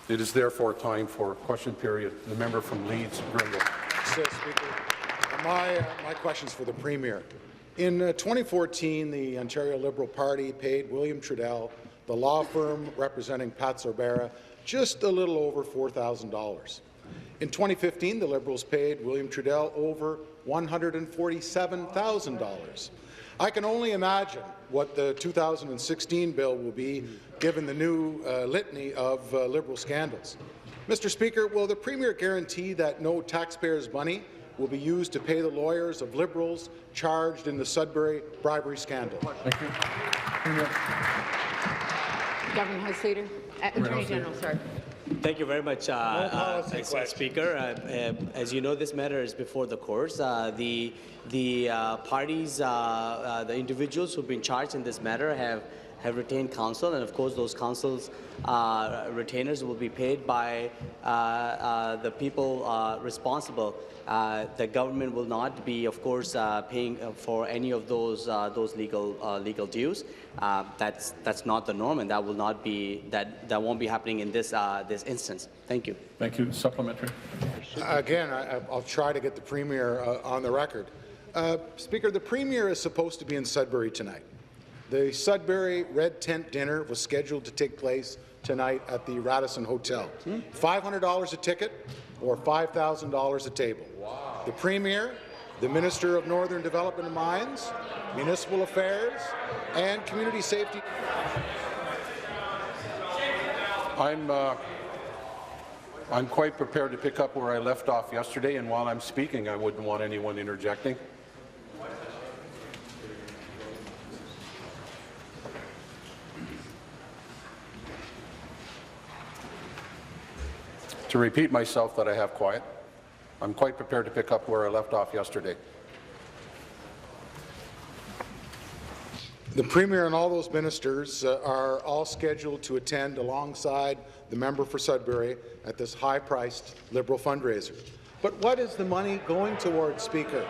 It is therefore time for question period. The member from Leeds, Grenville. Mr. Speaker, my question is for the Premier. In 2014, the Ontario Liberal Party paid William Trudell, the law firm representing Pat Sorbara, just a little over $4,000. In 2015, the Liberals paid William Trudell over $147,000. I can only imagine what the 2016 bill will be, given the new litany of Liberal scandals. Mr. Speaker, will the Premier guarantee that no taxpayers' money will be used to pay the lawyers of Liberals charged in the Sudbury bribery scandal? Thank you. Government House Leader. Attorney General, sorry. Thank you very much, Speaker. As you know, this matter is before the courts. The parties, the individuals who have been charged in this matter have retained counsel, and of course those counsels retainers will be paid by the people responsible. The government will not be, of course, paying for any of those legal dues. That's not the norm, and that will not be that won't be happening in this instance. Thank you. Thank you. Supplementary. Again, I'll try to get the Premier on the record. Speaker, the Premier is supposed to be in Sudbury tonight. The Sudbury Red Tent dinner was scheduled to take place tonight at the Radisson Hotel. $500 a ticket or $5,000 a table. Wow. The Premier, the Minister of Northern Development and Mines, Municipal Affairs, and Community Safety. I'm quite prepared to pick up where I left off yesterday, and while I'm speaking, I wouldn't want anyone interjecting. To repeat myself that I have quiet, I'm quite prepared to pick up where I left off yesterday. The Premier and all those ministers are all scheduled to attend alongside the member for Sudbury at this high-priced Liberal fundraiser. But what is the money going towards, Speaker?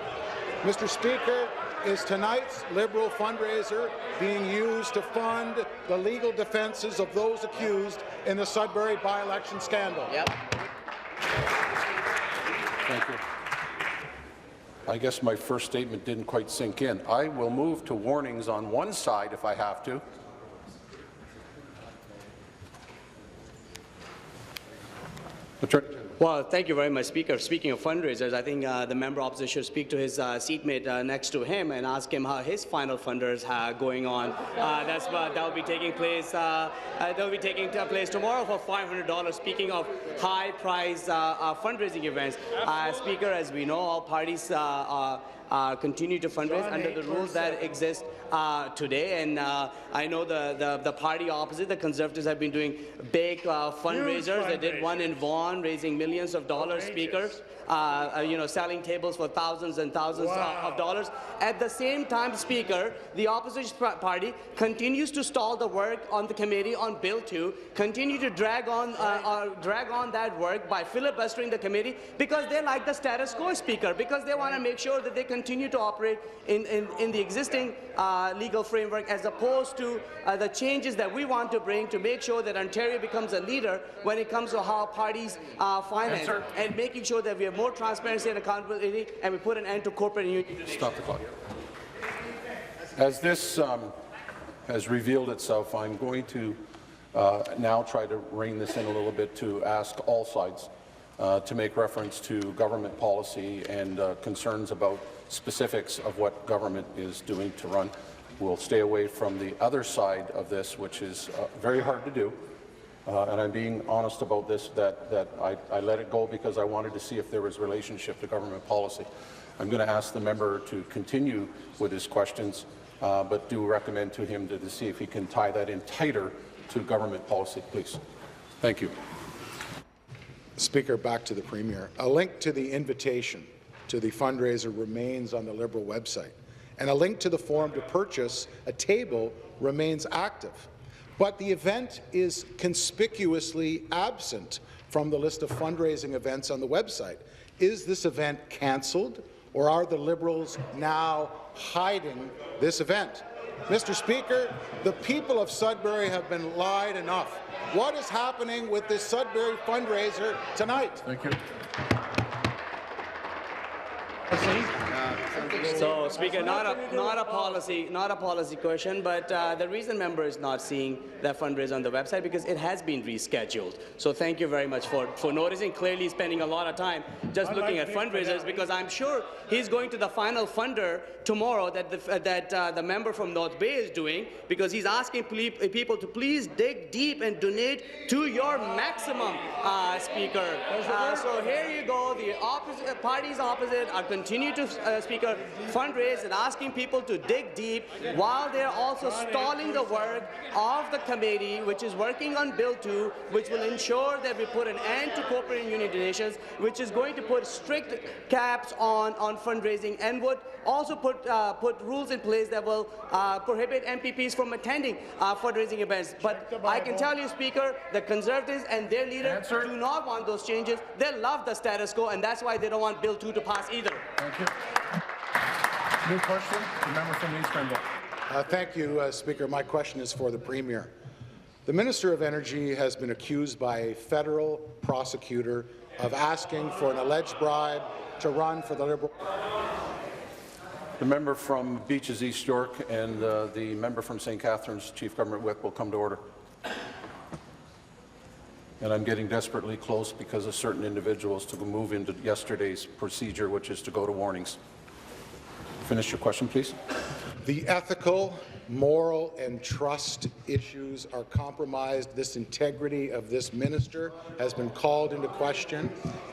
Mr. Speaker, is tonight's Liberal fundraiser being used to fund the legal defences of those accused in the Sudbury by-election scandal? Yep. Thank you. I guess my first statement didn't quite sink in. I will move to warnings on one side if I have to. Well, thank you very much, Speaker. Speaking of fundraisers, I think the member opposite should speak to his seatmate next to him and ask him how his final funders are going on. That will be taking place. That will be taking place tomorrow for $500. Speaking of high-price fundraising events, Speaker, as we know, all parties continue to fundraise under the rules that exist today. And I know the party opposite, the Conservatives, have been doing big fundraisers. They did one in Vaughan, raising millions of dollars, Speaker. Selling tables for thousands and thousands of dollars. At the same time, Speaker, the opposition party continues to stall the work on the committee on Bill 2, continue to drag on that work by filibustering the committee because they like the status quo, Speaker, because they want to make sure that they continue to operate in the existing legal framework as opposed to the changes that we want to bring to make sure that Ontario becomes a leader when it comes to how parties finance and making sure that we have more transparency and accountability, and we put an end to corporate union. Stop the clock. As this has revealed itself, I'm going to now try to rein this in a little bit to ask all sides to make reference to government policy and concerns about specifics of what government is doing to run. We'll stay away from the other side of this, which is very hard to do. And I'm being honest about this, that I let it go because I wanted to see if there was relationship to government policy. I'm going to ask the member to continue with his questions, but do recommend to him to see if he can tie that in tighter to government policy, please. Thank you. Speaker, back to the Premier. A link to the invitation to the fundraiser remains on the Liberal website, and a link to the form to purchase a table remains active. But the event is conspicuously absent from the list of fundraising events on the website. Is this event cancelled, or are the Liberals now hiding this event? Mr. Speaker, the people of Sudbury have been lied enough. What is happening with this Sudbury fundraiser tonight? Thank you. So, Speaker, not a policy question, but the reason member is not seeing that fundraiser on the website because it has been rescheduled. So, thank you very much for noticing. Clearly, spending a lot of time just looking at fundraisers because I'm sure he's going to the final funder tomorrow that the member from North Bay is doing because he's asking people to please dig deep and donate to your maximum, Speaker. So here you go. The parties opposite are continue to Speaker, fundraise and asking people to dig deep while they're also stalling the work of the committee, which is working on Bill 2, which will ensure that we put an end to corporate and union donations, which is going to put strict caps on fundraising and would also put rules in place that will prohibit MPPs from attending fundraising events. But I can tell you, Speaker, the Conservatives and their leaders do not want those changes. They love the status quo, and that's why they don't want Bill 2 to pass either. Thank you. New question, the member from East Grenville. Thank you, Speaker. My question is for the Premier. The Minister of Energy has been accused by a federal prosecutor of asking for an alleged bribe to run for the Liberal. The member from Beaches East York and the member from St. Catharines, Chief Government Whip, will come to order. And I'm getting desperately close because of certain individuals to move into yesterday's procedure, which is to go to warnings. Finish your question, please. The ethical, moral, and trust issues are compromised. This integrity of this minister has been called into question.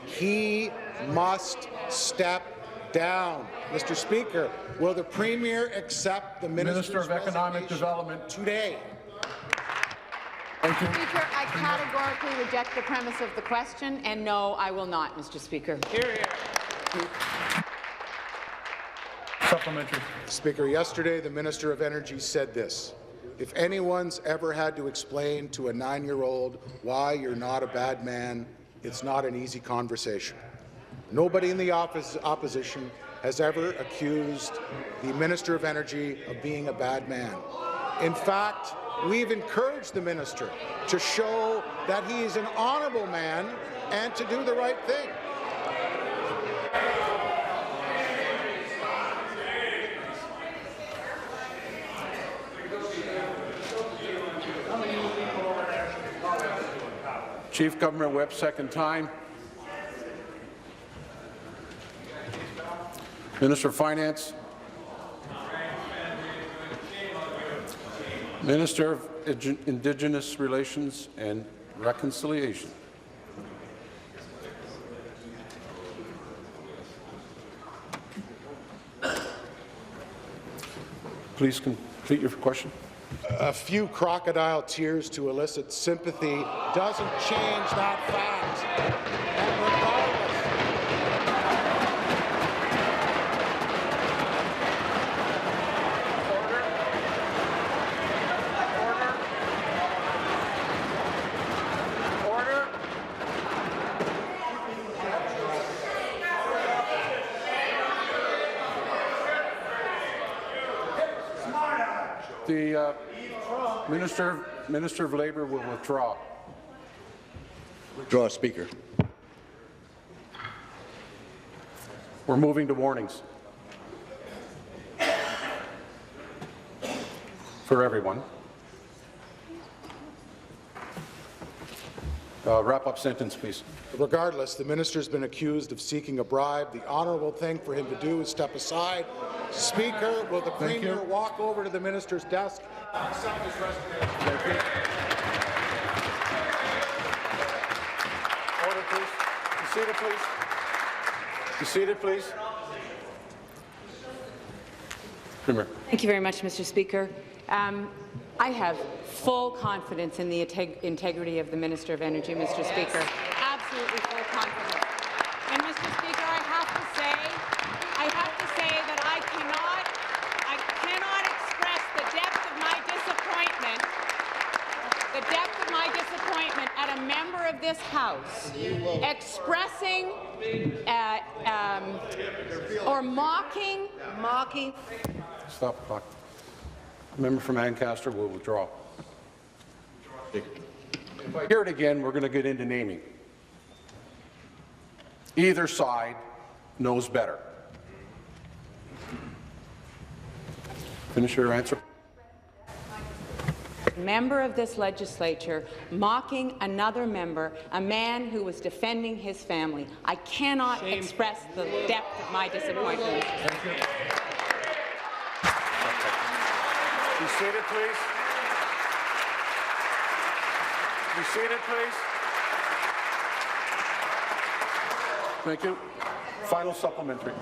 He must step down. Mr. Speaker, will the Premier accept the Minister of Economic Development today? Thank you. Speaker, I categorically reject the premise of the question, and no, I will not, Mr. Speaker. Supplementary. Speaker, yesterday the Minister of Energy said this: if anyone's ever had to explain to a 9-year-old why you're not a bad man, it's not an easy conversation. Nobody in the opposition has ever accused the Minister of Energy of being a bad man. In fact, we've encouraged the minister to show that he is an honourable man and to do the right thing. Chief Government Whip, second time. Minister of Finance. Minister of Indigenous Relations and Reconciliation. Please complete your question. A few crocodile tears to elicit sympathy doesn't change that fact. And The Minister of Labour will withdraw. Withdraw, Speaker. We're moving to warnings for everyone. Wrap up sentence, please. regardless, the minister's been accused of seeking a bribe. The honourable thing for him to do is step aside. Speaker, will the Premier walk over to the minister's desk? Thank you. Order, please. Be seated, please. Be seated, please. Premier. Thank you very much, Mr. Speaker. I have full confidence in the integrity of the Minister of Energy, Mr. Speaker. Absolutely full confidence. And, Mr. Speaker, I have to say that I cannot express the depth of my disappointment at a member of this House expressing or mocking. Stop the clock. The member from Ancaster will withdraw. If I hear it again, we're going to get into naming. Either side knows better. Finish your answer. Member of this legislature mocking another member, a man who was defending his family. I cannot express the depth of my disappointment. Thank you. Be seated, please. Be seated, please. Thank you. Final supplementary.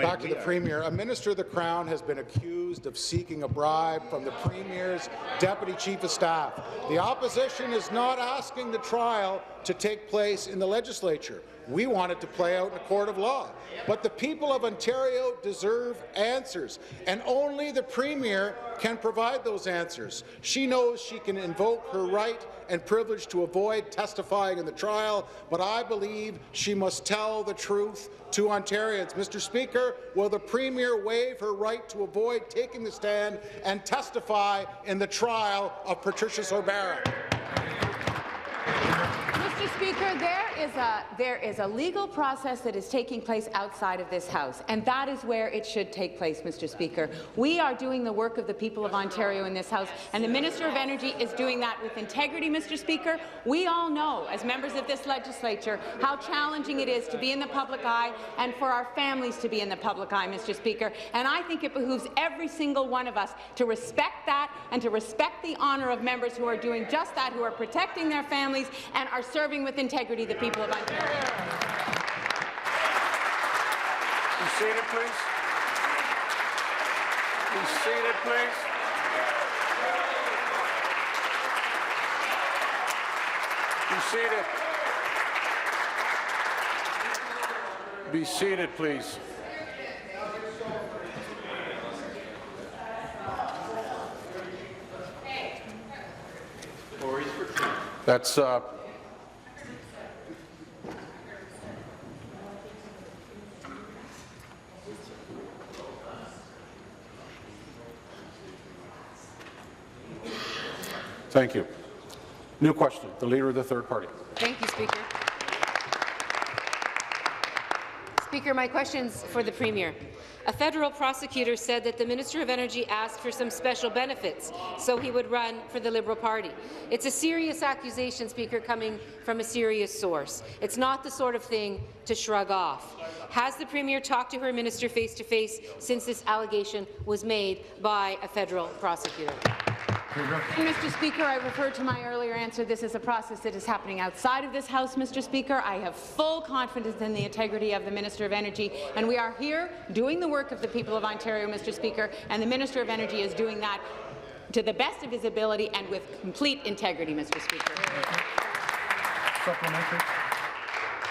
Back to the Premier. A Minister of the Crown has been accused of seeking a bribe from the Premier's Deputy Chief of Staff. The opposition is not asking the trial to take place in the legislature. We want it to play out in a court of law. But the people of Ontario deserve answers, and only the Premier can provide those answers. She knows she can invoke her right and privilege to avoid testifying in the trial, but I believe she must tell the truth to Ontarians. Mr. Speaker, will the Premier waive her right to avoid taking the stand and testify in the trial of Patricia Sorbara? Mr. Speaker, there is a legal process that is taking place outside of this House, and that is where it should take place, Mr. Speaker. We are doing the work of the people of Ontario in this House, and the Minister of Energy is doing that with integrity, Mr. Speaker. We all know, as members of this legislature, how challenging it is to be in the public eye and for our families to be in the public eye, Mr. Speaker. And I think it behooves every single one of us to respect that and to respect the honour of members who are doing just that, who are protecting their families and are serving with integrity the people of Ontario. Be seated, please. Be seated, please. Be seated. Be seated, please. That's Thank you. New question. The Leader of the Third Party. Thank you, Speaker. Speaker, my question's for the Premier. A federal prosecutor said that the Minister of Energy asked for some special benefits so he would run for the Liberal Party. It's a serious accusation, Speaker, coming from a serious source. It's not the sort of thing to shrug off. Has the Premier talked to her minister face-to-face since this allegation was made by a federal prosecutor? Mr. Speaker, I refer to my earlier answer. This is a process that is happening outside of this House, Mr. Speaker. I have full confidence in the integrity of the Minister of Energy, and we are here doing the work of the people of Ontario, Mr. Speaker, and the Minister of Energy is doing that to the best of his ability and with complete integrity, Mr. Speaker. Supplementary.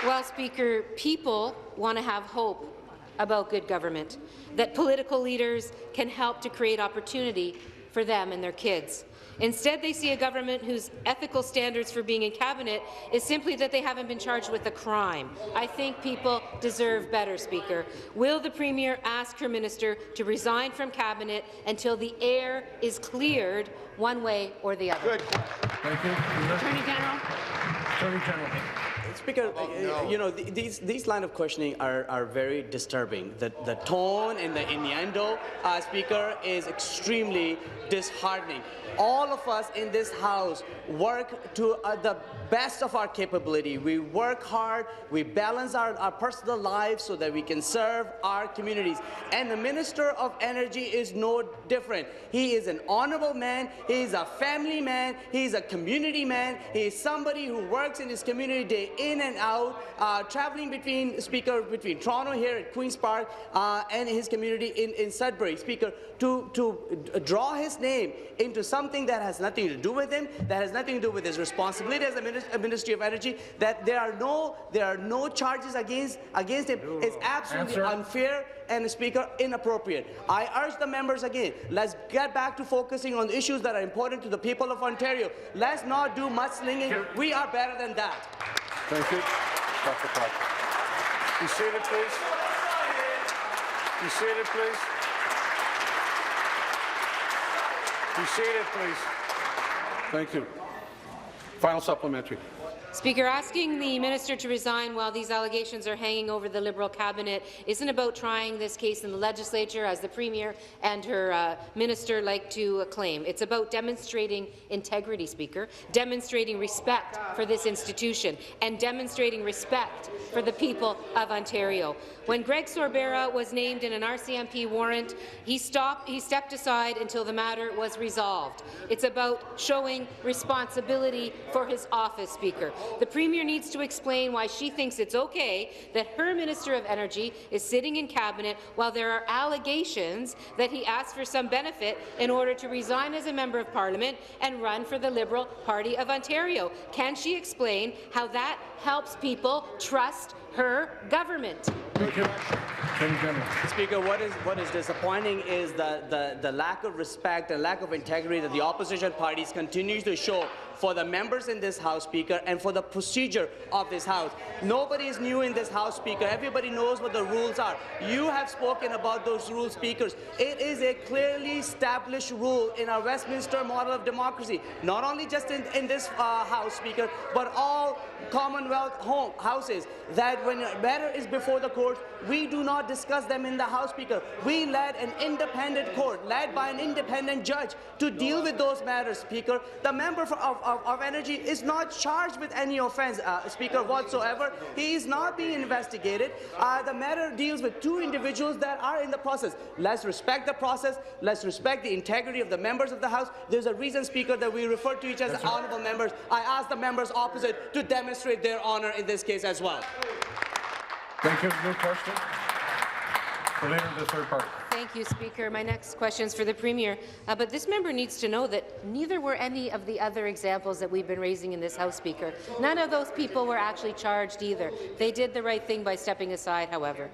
Well, Speaker, people want to have hope about good government, that political leaders can help to create opportunity for them and their kids. Instead, they see a government whose ethical standards for being in cabinet is simply that they haven't been charged with a crime. I think people deserve better, Speaker. Will the Premier ask her minister to resign from cabinet until the air is cleared one way or the other? Good. Thank you. Attorney General. Attorney General. Speaker, you know, these line of questioning are very disturbing. The tone and the innuendo, Speaker, is extremely disheartening. All of us in this House work to the best of our capability. We work hard, we balance our personal lives so that we can serve our communities. And the Minister of Energy is no different. He is an honourable man, he is a family man, he is a community man, he is somebody who works in his community day in and out, traveling between Toronto here at Queen's Park and his community in Sudbury. Speaker, to draw his name into something that has nothing to do with him, that has nothing to do with his responsibility as a Ministry of Energy, that there are no charges against him, is absolutely unfair and, Speaker, inappropriate. I urge the members again, let's get back to focusing on the issues that are important to the people of Ontario. Let's not do mudslinging. We are better than that. Thank you. Dr. Clark. Be seated, please. Be seated, please. Be seated, please. Thank you. Final supplementary. Speaker, asking the minister to resign while these allegations are hanging over the Liberal cabinet isn't about trying this case in the legislature, as the Premier and her minister like to claim. It's about demonstrating integrity, Speaker, demonstrating respect for this institution, and demonstrating respect for the people of Ontario. When Greg Sorbera was named in an RCMP warrant, he stepped aside until the matter was resolved. It's about showing responsibility for his office, Speaker. The Premier needs to explain why she thinks it's okay that her Minister of Energy is sitting in Cabinet while there are allegations that he asked for some benefit in order to resign as a Member of Parliament and run for the Liberal Party of Ontario. Can she explain how that helps people trust her government? Speaker, what is disappointing is the lack of respect and lack of integrity that the opposition parties continue to show for the members in this House, Speaker, and for the procedure of this House. Nobody is new in this House, Speaker. Everybody knows what the rules are. You have spoken about those rules, Speakers. It is a clearly established rule in our Westminster model of democracy, not only just in this House, Speaker, but all Commonwealth houses, that when a matter is before the court, we do not discuss them in the House, Speaker. We led an independent court, led by an independent judge, to deal with those matters, Speaker. The member of Energy is not charged with any offence, Speaker, whatsoever. He is not being investigated. The matter deals with two individuals that are in the process. Let's respect the process. Let's respect the integrity of the members of the House. There's a reason, Speaker, that we refer to each as honourable members. I ask the members opposite to demonstrate their honour in this case as well. Thank you. New question. The Leader of the Third Party. Thank you, Speaker. My next question is for the Premier, but this member needs to know that neither were any of the other examples that we've been raising in this House, Speaker. None of those people were actually charged either. They did the right thing by stepping aside, however.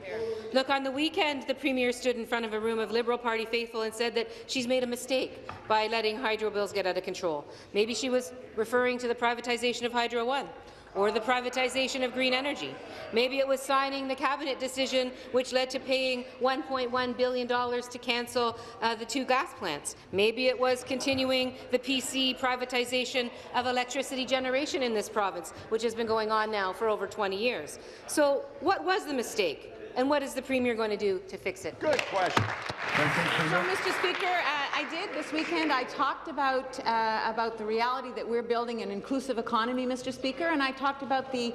Look, on the weekend, the Premier stood in front of a room of Liberal Party faithful and said that she's made a mistake by letting hydro bills get out of control. Maybe she was referring to the privatization of Hydro One, or the privatization of green energy. Maybe it was signing the cabinet decision which led to paying $1.1 billion to cancel the 2 gas plants. Maybe it was continuing the PC privatization of electricity generation in this province, which has been going on now for over 20 years. So what was the mistake? And what is the Premier going to do to fix it? Good question. So, Mr. Speaker, I did this weekend. I talked about the reality that we're building an inclusive economy, Mr. Speaker, and I talked about the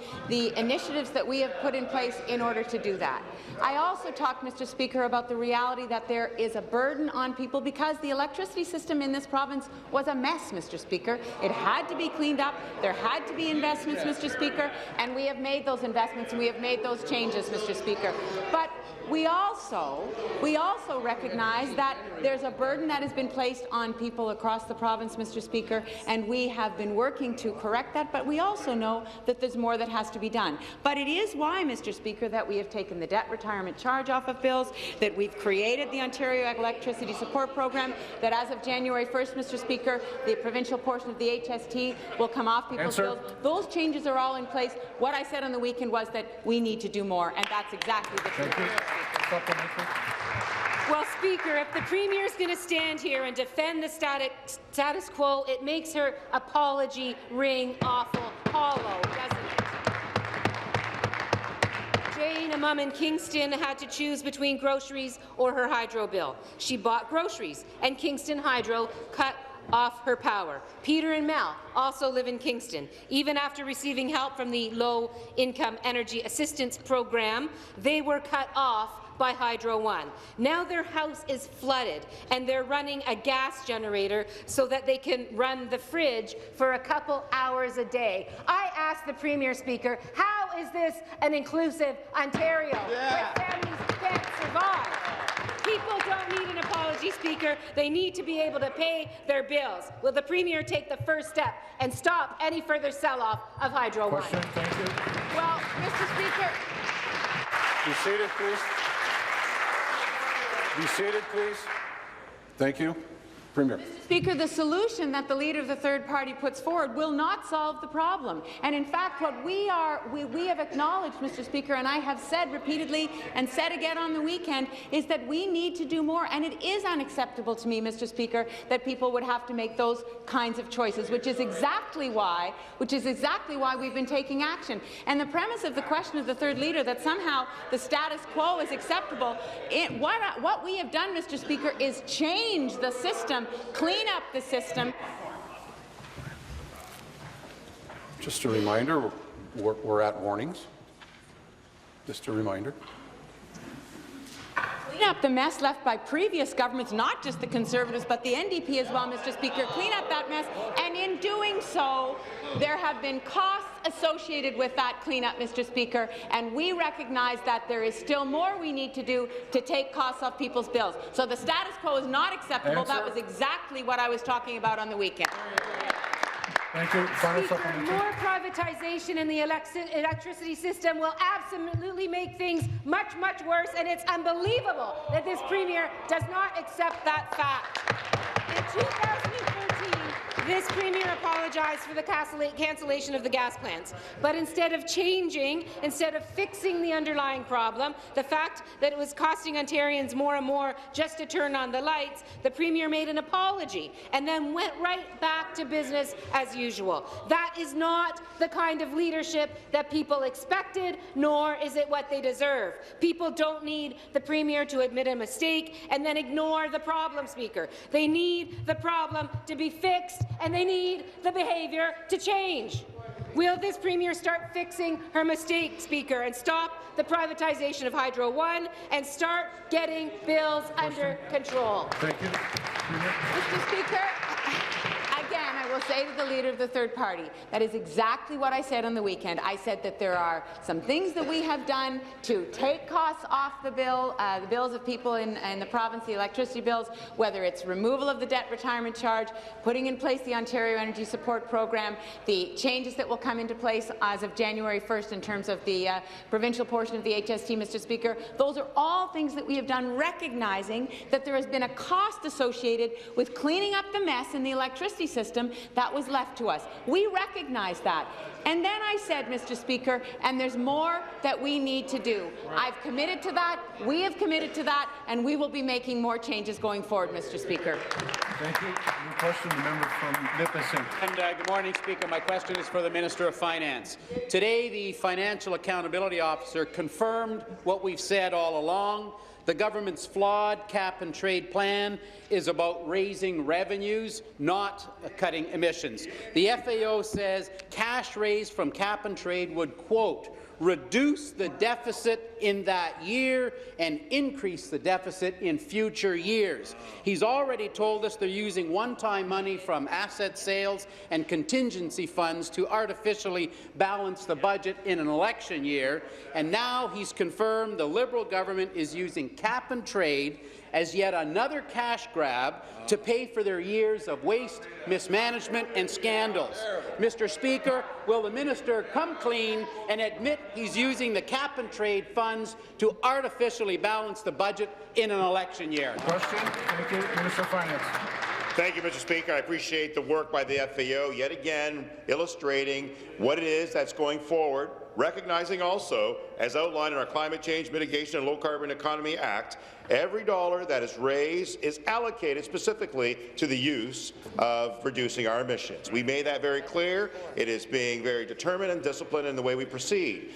initiatives that we have put in place in order to do that. I also talked, Mr. Speaker, about the reality that there is a burden on people because the electricity system in this province was a mess, Mr. Speaker. It had to be cleaned up. There had to be investments, Mr. Speaker, and we have made those investments and we have made those changes, Mr. Speaker. But we also recognize that there's a burden that has been placed on people across the province, Mr. Speaker, and we have been working to correct that, but we also know that there's more that has to be done. But it is why, Mr. Speaker, that we have taken the debt retirement charge off of bills, that we've created the Ontario Electricity Support Program, that as of January 1st, Mr. Speaker, the provincial portion of the HST will come off people's bills. Those changes are all in place. What I said on the weekend was that we need to do more, and that's exactly the truth. Well, Speaker, if the Premier is going to stand here and defend the status quo, it makes her apology ring awful hollow, doesn't it? Jane, a mum in Kingston, had to choose between groceries or her hydro bill. She bought groceries, and Kingston Hydro cut off her power. Peter and Mel also live in Kingston. Even after receiving help from the Low Income Energy Assistance Program, they were cut off by Hydro One. Now their house is flooded, and they're running a gas generator so that they can run the fridge for a couple hours a day. I ask the Premier, Speaker, how is this an inclusive Ontario where families can't survive? People don't need an apology, Speaker. They need to be able to pay their bills. Will the Premier take the first step and stop any further sell-off of Hydro One? Thank you. Well, Mr. Speaker, Be seated, please. Be seated, please. Thank you. Premier. Speaker, the solution that the Leader of the Third Party puts forward will not solve the problem. And in fact, what we have acknowledged, Mr. Speaker, and I have said repeatedly and said again on the weekend, is that we need to do more. And it is unacceptable to me, Mr. Speaker, that people would have to make those kinds of choices, which is exactly why we've been taking action. And the premise of the question of the third leader that somehow the status quo is acceptable, what we have done, Mr. Speaker, is change the system, clean up the system. Just a reminder, we're at warnings. Just a reminder. Clean up the mess left by previous governments, not just the Conservatives, but the NDP as well, Mr. Speaker. Clean up that mess, and in doing so, there have been costs associated with that cleanup, Mr. Speaker, and we recognize that there is still more we need to do to take costs off people's bills. So the status quo is not acceptable. That was exactly what I was talking about on the weekend. Thank you. Speaker, more privatization in the electricity system will absolutely make things much, much worse, and it's unbelievable that this Premier does not accept that fact. In 2013, this Premier apologized for the cancellation of the gas plants, but instead of fixing the underlying problem, the fact that it was costing Ontarians more and more just to turn on the lights, the Premier made an apology and then went right back to business as usual. That is not the kind of leadership that people expected, nor is it what they deserve. People don't need the Premier to admit a mistake and then ignore the problem, Speaker. They need the problem to be fixed, and they need the behaviour to change. Will this Premier start fixing her mistake, Speaker, and stop the privatization of Hydro One and start getting bills under control? Thank you. Mr. Speaker, again, I will say to the Leader of the Third Party, that is exactly what I said on the weekend. I said that there are some things that we have done to take costs off the bills of people in the province, the electricity bills, whether it's removal of the debt retirement charge, putting in place the Ontario Energy Support Program, the changes that will come into place as of January 1st in terms of the provincial portion of the HST, Mr. Speaker. Those are all things that we have done, recognizing that there has been a cost associated with cleaning up the mess in the electricity system that was left to us. We recognize that. And then I said, Mr. Speaker, and there's more that we need to do. I've committed to that, we have committed to that, and we will be making more changes going forward, Mr. Speaker. Thank you. New question, the member from Nipissing. And good morning, Speaker. My question is for the Minister of Finance. Today, the Financial Accountability Officer confirmed what we've said all along. The government's flawed cap-and-trade plan is about raising revenues, not cutting emissions. The FAO says cash raised from cap-and-trade would, quote, reduce the deficit in that year and increase the deficit in future years. He's already told us they're using one-time money from asset sales and contingency funds to artificially balance the budget in an election year, and now he's confirmed the Liberal government is using cap-and-trade as yet another cash grab to pay for their years of waste, mismanagement and scandals. Mr. Speaker, will the minister come clean and admit he's using the cap-and-trade funds to artificially balance the budget in an election year? Question. Thank you. Minister of Finance. Thank you, Mr. Speaker. I appreciate the work by the FAO, yet again illustrating what it is that's going forward, recognizing also, as outlined in our Climate Change Mitigation and Low Carbon Economy Act, every dollar that is raised is allocated specifically to the use of reducing our emissions. We made that very clear. It is being very determined and disciplined in the way we proceed.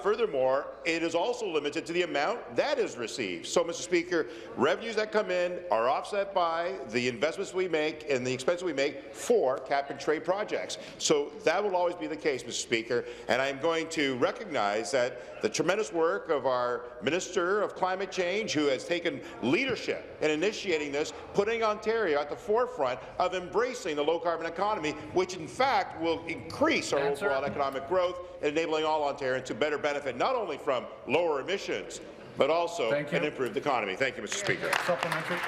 Furthermore, it is also limited to the amount that is received. So, Mr. Speaker, revenues that come in are offset by the investments we make and the expenses we make for cap-and-trade projects. So that will always be the case, Mr. Speaker, and I am going to recognize that the tremendous work of our Minister of Climate Change, who has taken leadership in initiating this, putting Ontario at the forefront of embracing the low-carbon economy, which in fact will increase our overall economic growth, enabling all Ontarians to better benefit not only from lower emissions, but also an improved economy. Thank you, Mr. Speaker. Supplementary.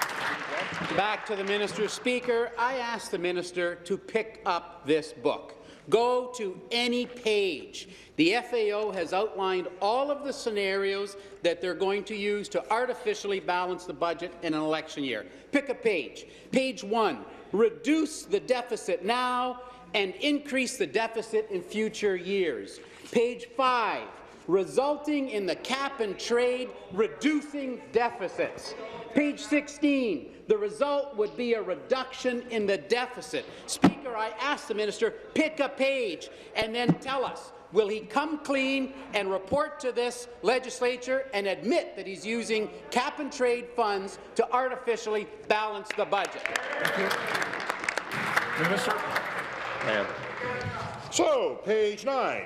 Back to the Minister. Speaker, I asked the Minister to pick up this book. Go to any page. The FAO has outlined all of the scenarios that they're going to use to artificially balance the budget in an election year. Pick a page. Page 1, reduce the deficit now and increase the deficit in future years. Page 5, resulting in the cap and trade reducing deficits. Page 16, the result would be a reduction in the deficit. Speaker, I ask the minister, pick a page and then tell us, will he come clean and report to this legislature and admit that he's using cap and trade funds to artificially balance the budget? Thank you. Minister. So, page 9.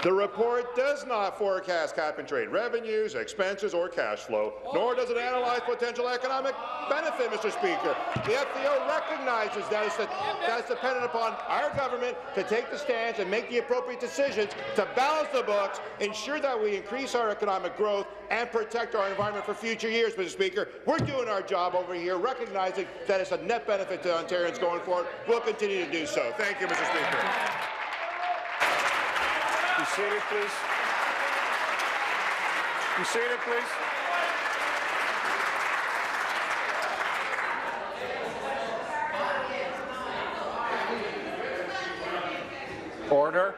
The report does not forecast cap-and-trade revenues, expenses, or cash flow, nor does it analyze potential economic benefit, Mr. Speaker. The FDO recognizes that it's dependent upon our government to take the stance and make the appropriate decisions to balance the books, ensure that we increase our economic growth, and protect our environment for future years, Mr. Speaker. We're doing our job over here, recognizing that it's a net benefit to Ontarians going forward. We'll continue to do so. Thank you, Mr. Speaker. Be seated, please. Be seated, please. Order.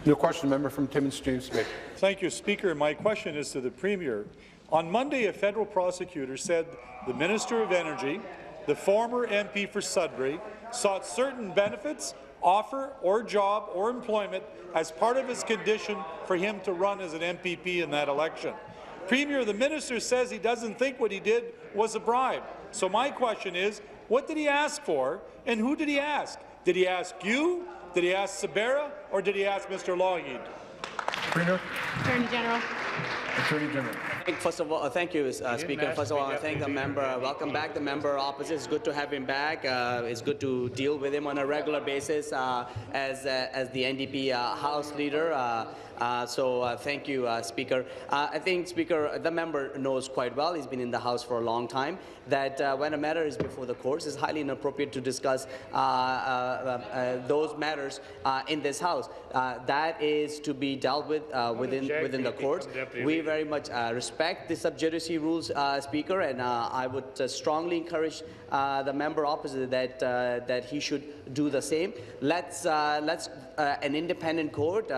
New question, member from Timmins, James Smith. Thank you, Speaker. My question is to the Premier. On Monday, a federal prosecutor said the Minister of Energy, the former MP for Sudbury, sought certain benefits, offer or job or employment as part of his condition for him to run as an MPP in that election. Premier, the minister says he doesn't think what he did was a bribe. So my question is, what did he ask for and who did he ask? Did he ask you? Did he ask Sabera, or did he ask Mr. Lougheed? Premier. Attorney General. Attorney General. First of all, thank you, Speaker. First of all, I thank the member. Welcome back, the member opposite. It's good to have him back. It's good to deal with him on a regular basis as the NDP House leader. Thank you, Speaker. I think, Speaker, the member knows quite well, he's been in the House for a long time, that when a matter is before the courts, it's highly inappropriate to discuss those matters in this House. That is to be dealt with within the courts. We very much respect the sub judice rules, Speaker, and I would strongly encourage the member opposite that he should do the same. Let's an independent court,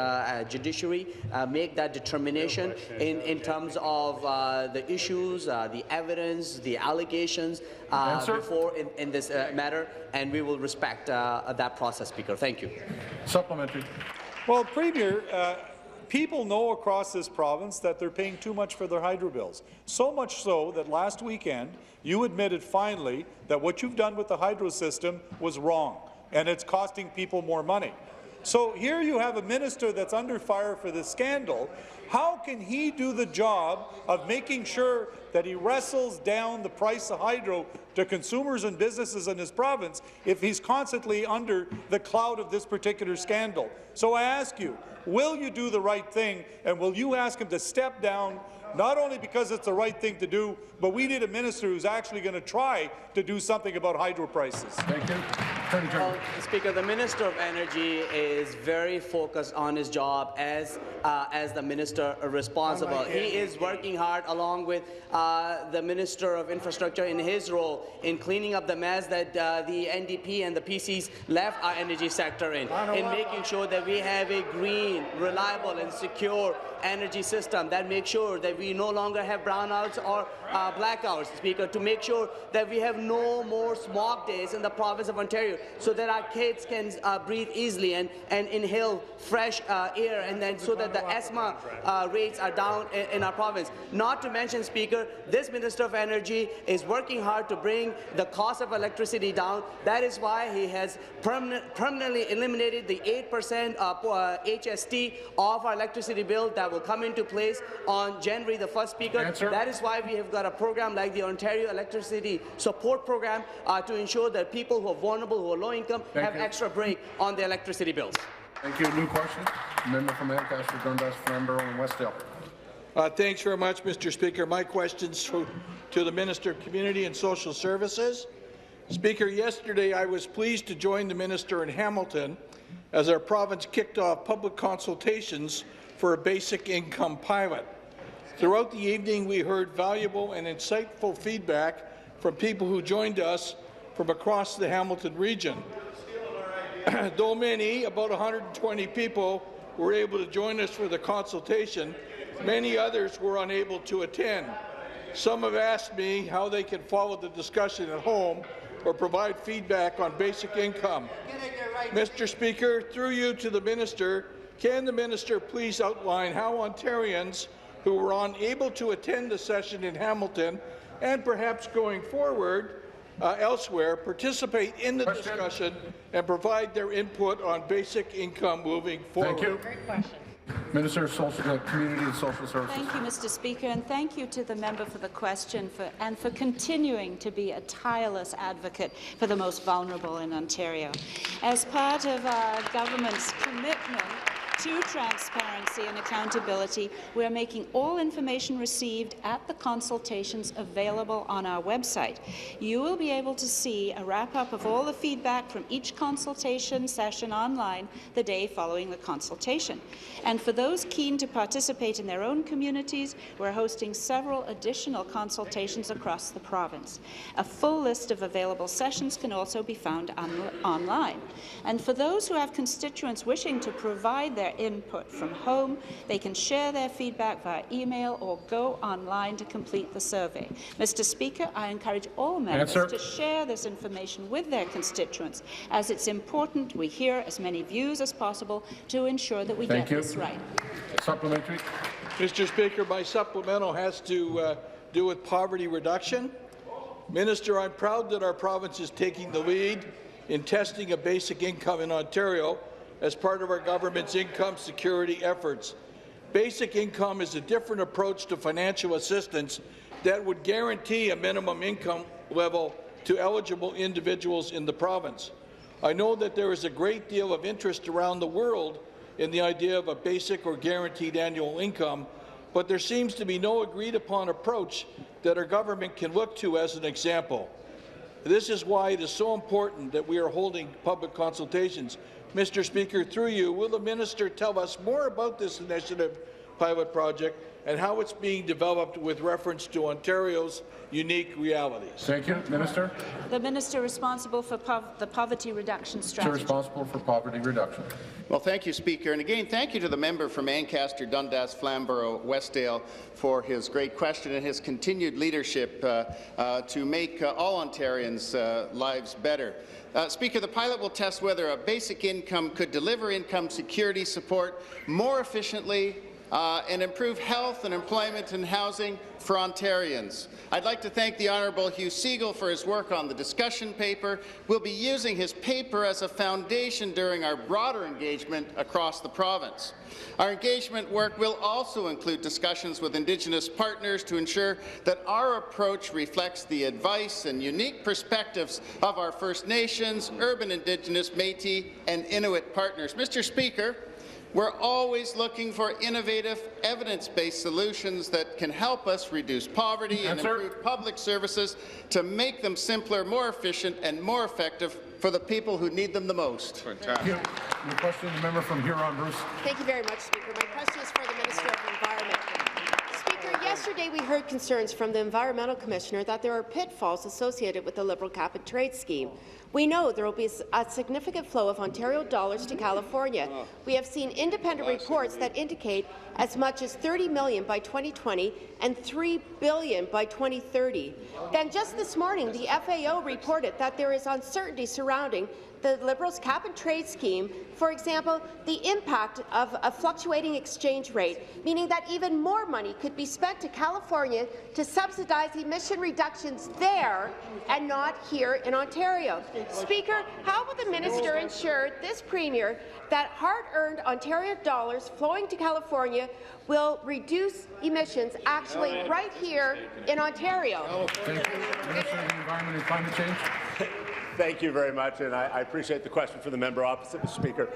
judiciary, make that determination in terms of the issues, the evidence, the allegations before in this matter, and we will respect that process, Speaker. Thank you. Supplementary. Well, Premier, people know across this province that they're paying too much for their hydro bills. So much so that last weekend you admitted finally that what you've done with the hydro system was wrong, and it's costing people more money. So here you have a minister that's under fire for this scandal. How can he do the job of making sure that he wrestles down the price of hydro to consumers and businesses in his province if he's constantly under the cloud of this particular scandal? So I ask you, will you do the right thing, and will you ask him to step down, not only because it's the right thing to do, but we need a minister who's actually going to try to do something about hydro prices? Thank you. Attorney General. Well, Speaker, the Minister of Energy is very focused on his job as the minister responsible. He is working hard along with the Minister of Infrastructure in his role in cleaning up the mess that the NDP and the PCs left our energy sector in making sure that we have a green, reliable and secure energy system that makes sure that we no longer have brownouts or blackouts, Speaker, to make sure that we have no more smog days in the province of Ontario, so that our kids can breathe easily and inhale fresh air, and then so that the asthma rates are down in our province. Not to mention, Speaker, this Minister of Energy is working hard to bring the cost of electricity down. That is why he has permanently eliminated the 8% HST of our electricity bill that will come into place on January the 1st, Speaker. Answer. That is why we have got a program like the Ontario Electricity Support Program to ensure that people who are vulnerable, who are low income, have extra break on their electricity bills. Thank you. New question. Member from Ancaster, Dundas, Flamborough and Westdale. Thanks very much, Mr. Speaker. My question's to the Minister of Community and Social Services. Speaker, yesterday I was pleased to join the Minister in Hamilton as our province kicked off public consultations for a basic income pilot. Throughout the evening, we heard valuable and insightful feedback from people who joined us from across the Hamilton region. Though many, about 120 people, were able to join us for the consultation, many others were unable to attend. Some have asked me how they can follow the discussion at home or provide feedback on basic income. Mr. Speaker, through you to the Minister, can the Minister please outline how Ontarians who were unable to attend the session in Hamilton and perhaps going forward elsewhere participate in the discussion and provide their input on basic income moving forward? Thank you. Great question. Minister of Community and Social Services. Thank you, Mr. Speaker, and thank you to the member for the question and for continuing to be a tireless advocate for the most vulnerable in Ontario. As part of our government's commitment to transparency and accountability, we are making all information received at the consultations available on our website. You will be able to see a wrap-up of all the feedback from each consultation session online the day following the consultation. And for those keen to participate in their own communities, we're hosting several additional consultations across the province. A full list of available sessions can also be found online. And for those who have constituents wishing to provide their input from home, they can share their feedback via email or go online to complete the survey. Mr. Speaker, I encourage all members to share this information with their constituents, as it's important we hear as many views as possible to ensure that we get this right. Supplementary. Mr. Speaker, my supplemental has to do with poverty reduction. Minister, I'm proud that our province is taking the lead in testing a basic income in Ontario as part of our government's income security efforts. Basic income is a different approach to financial assistance that would guarantee a minimum income level to eligible individuals in the province. I know that there is a great deal of interest around the world in the idea of a basic or guaranteed annual income, but there seems to be no agreed-upon approach that our government can look to as an example. This is why it is so important that we are holding public consultations. Mr. Speaker, through you, will the Minister tell us more about this initiative pilot project and how it's being developed with reference to Ontario's unique realities? Thank you. Minister? The Minister responsible for the poverty reduction strategy. Responsible for poverty reduction. Well, thank you, Speaker. And again, thank you to the member from Ancaster, Dundas, Flamborough, Westdale for his great question and his continued leadership to make all Ontarians' lives better. Speaker, the pilot will test whether a basic income could deliver income security support more efficiently and improve health and employment and housing for Ontarians. I'd like to thank the Honourable Hugh Segal for his work on the discussion paper. We'll be using his paper as a foundation during our broader engagement across the province. Our engagement work will also include discussions with Indigenous partners to ensure that our approach reflects the advice and unique perspectives of our First Nations, urban Indigenous, Métis and Inuit partners. Mr. Speaker, we're always looking for innovative, evidence-based solutions that can help us reduce poverty and improve public services to make them simpler, more efficient and more effective for the people who need them the most. Thank you. The question, the member from Huron-Bruce. Thank you very much, Speaker. My question is for the Minister of Environment. Speaker, yesterday we heard concerns from the Environmental Commissioner that there are pitfalls associated with the Liberal Cap-and-Trade scheme. We know there will be a significant flow of Ontario dollars to California. We have seen independent reports that indicate as much as $30 million by 2020 and $3 billion by 2030. Then just this morning, the FAO reported that there is uncertainty surrounding the Liberals' cap-and-trade scheme, for example, the impact of a fluctuating exchange rate, meaning that even more money could be spent to California to subsidize emission reductions there and not here in Ontario. Speaker, how will the minister ensure this Premier that hard-earned Ontario dollars flowing to California will reduce emissions actually right here in Ontario? Thank you. Minister of the Environment and Climate Change. Thank you very much, and I appreciate the question from the member opposite, Mr. Speaker.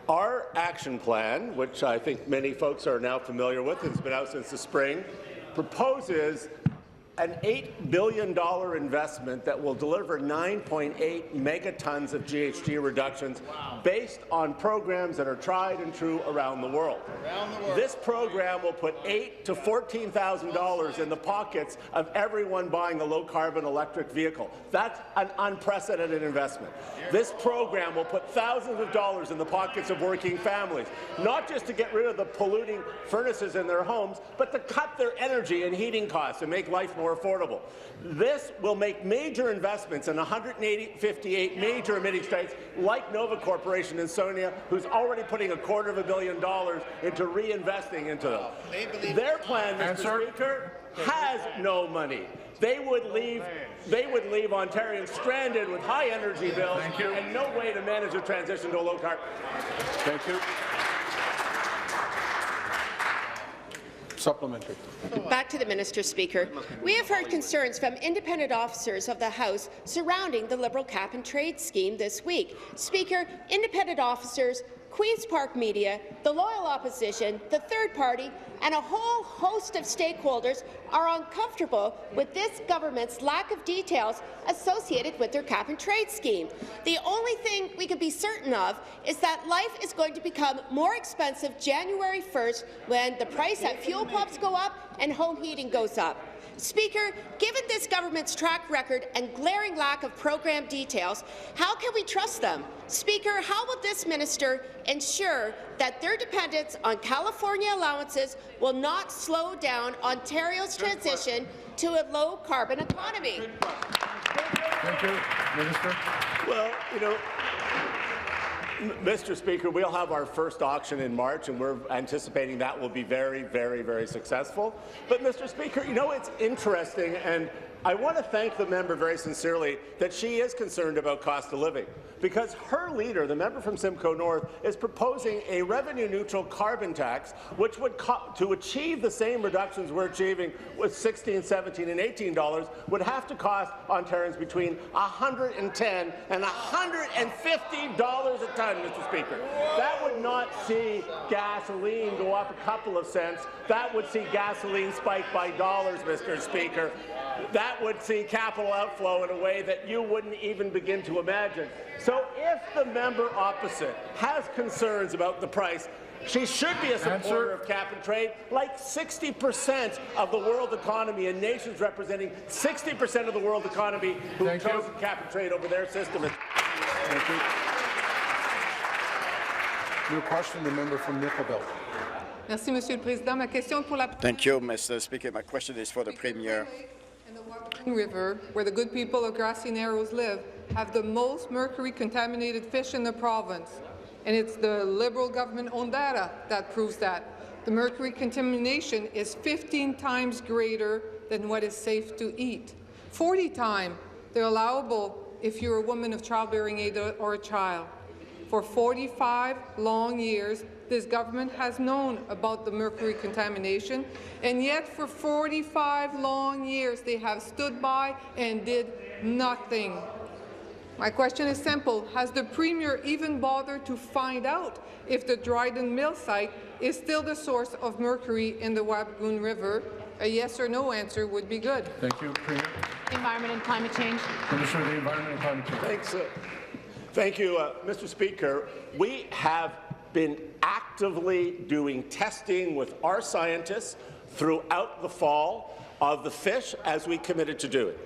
Our action plan, which I think many folks are now familiar with, and it's been out since the spring, proposes an $8 billion investment that will deliver 9.8 megatons of GHG reductions based on programs that are tried and true around the world. This program will put $8,000 to $14,000 in the pockets of everyone buying a low-carbon electric vehicle. That's an unprecedented investment. This program will put thousands of dollars in the pockets of working families, not just to get rid of the polluting furnaces in their homes, but to cut their energy and heating costs and make life more affordable. This will make major investments in 158 major emitting states like Nova Corporation in Sonia, who's already putting $250 million into reinvesting into them. Their plan, Mr. Speaker, has no money. They would leave Ontarians stranded with high energy bills and no way to manage the transition to a low carbon. Thank you. Supplementary. Back to the Minister, Speaker. We have heard concerns from independent officers of the House surrounding the Liberal cap-and-trade scheme this week. Speaker, independent officers, Queen's Park Media, the loyal opposition, the third party, and a whole host of stakeholders are uncomfortable with this government's lack of details associated with their cap-and-trade scheme. The only thing we can be certain of is that life is going to become more expensive January 1st when the price at fuel pumps go up and home heating goes up. Speaker, given this government's track record and glaring lack of program details, how can we trust them? Speaker, how will this minister ensure that their dependence on California allowances will not slow down Ontario's transition to a low-carbon economy? Thank you, Minister. Well, you know, Mr. Speaker, we'll have our first auction in March, and we're anticipating that will be very, very, very successful. But, Mr. Speaker, you know, it's interesting, and I want to thank the member very sincerely that she is concerned about cost of living, because her leader, the member from Simcoe North, is proposing a revenue-neutral carbon tax, which would, to achieve the same reductions we're achieving with $16, $17, and $18, would have to cost Ontarians between $110 and $150 a ton, Mr. Speaker. That would not see gasoline go up a couple of cents. That would see gasoline spike by dollars, Mr. Speaker. That would see capital outflow in a way that you wouldn't even begin to imagine. So if the member opposite has concerns about the price, she should be a supporter of cap and trade, like 60% of the world economy and nations representing 60% of the world economy who have chosen cap and trade over their system. Thank you. New question, the member from Nickel Belt. Merci, Monsieur le Président. Ma question pour la... Thank you, Mr. Speaker. My question is for the Premier. River, where the good people of Grassy Narrows live, have the most mercury-contaminated fish in the province. And it's the Liberal government-owned data that proves that. The mercury contamination is 15 times greater than what is safe to eat. 40 times they're allowable if you're a woman of childbearing age or a child. For 45 long years, this government has known about the mercury contamination, and yet for 45 long years they have stood by and did nothing. My question is simple. Has the Premier even bothered to find out if the Dryden Mill site is still the source of mercury in the Wabigoon River? A yes or no answer would be good. Thank you, Premier. Environment and Climate Change. Minister of the Environment and Climate Change. Thanks. Thank you, Mr. Speaker. We have been actively doing testing with our scientists throughout the fall of the fish as we committed to do it.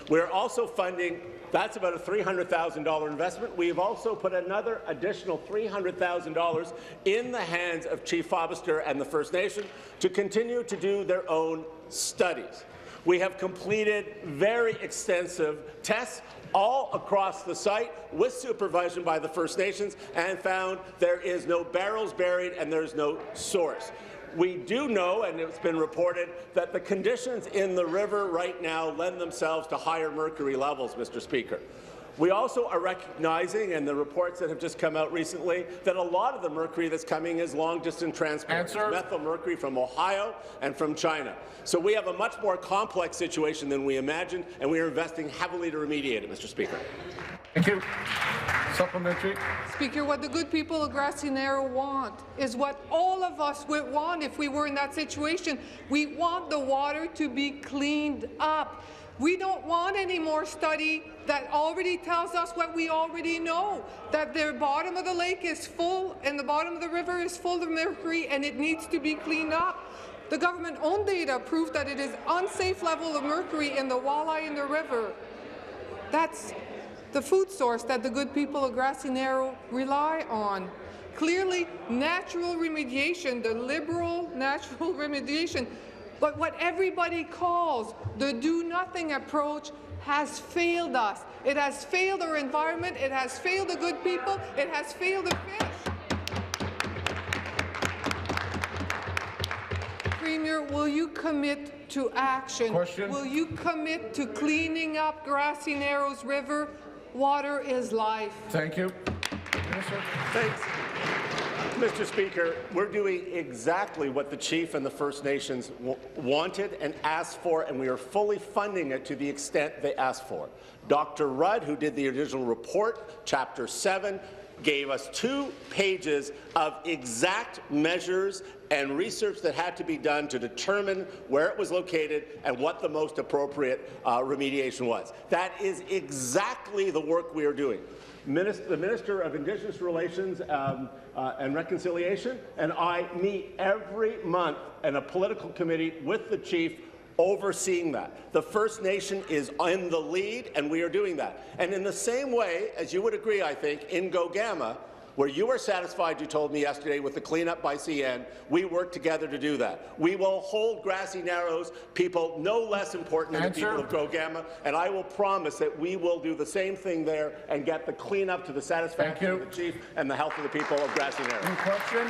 We're also funding, that's about a $300,000 investment. We've also put another additional $300,000 in the hands of Chief Fobister and the First Nation to continue to do their own studies. We have completed very extensive tests all across the site with supervision by the First Nations and found there is no barrels buried and there's no source. We do know, and it's been reported, that the conditions in the river right now lend themselves to higher mercury levels, Mr. Speaker. We also are recognizing, and the reports that have just come out recently, that a lot of the mercury that's coming is long-distance transport. It's methyl mercury from Ohio and from China. So we have a much more complex situation than we imagined, and we are investing heavily to remediate it, Mr. Speaker. Thank you. Supplementary. Speaker, what the good people of Grassy Narrow want is what all of us would want if we were in that situation. We want the water to be cleaned up. We don't want any more study that already tells us what we already know, that the bottom of the lake is full and the bottom of the river is full of mercury and it needs to be cleaned up. The government-owned data prove that it is unsafe level of mercury in the walleye in the river. That's the food source that the good people of Grassy Narrow rely on. Clearly, natural remediation, the liberal natural remediation, but what everybody calls the do-nothing approach has failed us. It has failed our environment, it has failed the good people, it has failed the fish. Premier, will you commit to action? Question. Will you commit to cleaning up Grassy Narrows River? Water is life. Thank you. Minister. Thanks. Mr. Speaker, we're doing exactly what the Chief and the First Nations wanted and asked for, and we are fully funding it to the extent they asked for. Dr. Rudd, who did the original report, Chapter 7, gave us 2 pages of exact measures and research that had to be done to determine where it was located and what the most appropriate remediation was. That is exactly the work we are doing. The Minister of Indigenous Relations and Reconciliation and I meet every month in a political committee with the Chief overseeing that. The First Nation is in the lead, and we are doing that. And in the same way, as you would agree, I think, in Gogama, where you are satisfied, you told me yesterday, with the cleanup by CN, we work together to do that. We will hold Grassy Narrows people no less important than the people of Gogama, and I will promise that we will do the same thing there and get the cleanup to the satisfaction of the Chief and the health of the people of Grassy Narrows. Any question?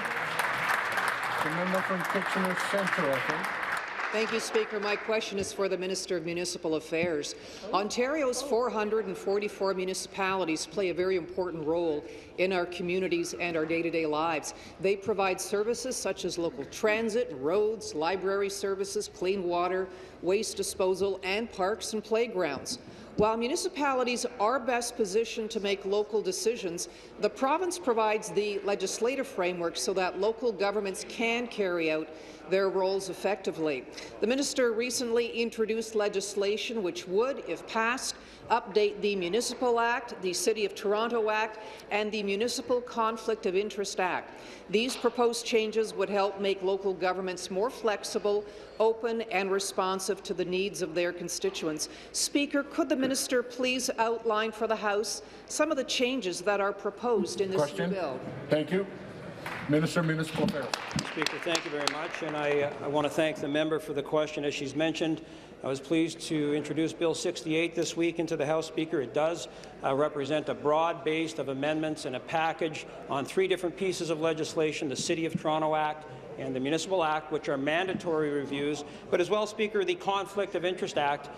The member from Kitchener Centre, I think. Thank you, Speaker. My question is for the Minister of Municipal Affairs. Ontario's 444 municipalities play a very important role in our communities and our day-to-day lives. They provide services such as local transit, roads, library services, clean water, waste disposal, and parks and playgrounds. While municipalities are best positioned to make local decisions, the province provides the legislative framework so that local governments can carry out their roles effectively. The minister recently introduced legislation which would, if passed, update the Municipal Act, the City of Toronto Act, and the Municipal Conflict of Interest Act. These proposed changes would help make local governments more flexible, open, and responsive to the needs of their constituents. Speaker, could the minister please outline for the House some of the changes that are proposed in this new bill? Thank you. Minister of Municipal Affairs. Speaker, thank you very much, and I want to thank the member for the question. As she's mentioned, I was pleased to introduce Bill 68 this week into the House. Speaker, it does represent a broad base of amendments and a package on 3 different pieces of legislation, the City of Toronto Act and the Municipal Act, which are mandatory reviews, but as well, Speaker, the Conflict of Interest Act,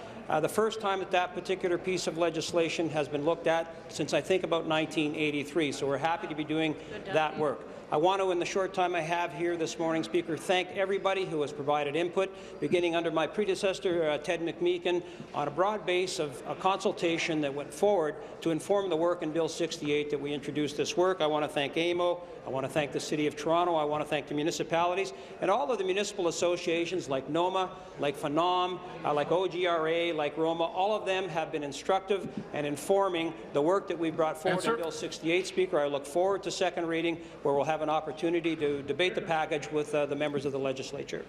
the first time that that particular piece of legislation has been looked at since I think about 1983, so we're happy to be doing that work. I want to, in the short time I have here this morning, Speaker, thank everybody who has provided input, beginning under my predecessor, Ted McMeekin, on a broad base of a consultation that went forward to inform the work in Bill 68 that we introduced this work. I want to thank AMO, I want to thank the City of Toronto, I want to thank the municipalities, and all of the municipal associations like NOMA, like FNOM, like OGRA, like Roma. All of them have been instructive and informing the work that we brought forward in Bill 68. Speaker, I look forward to second reading, where we'll have an opportunity to debate the package with the members of the legislature.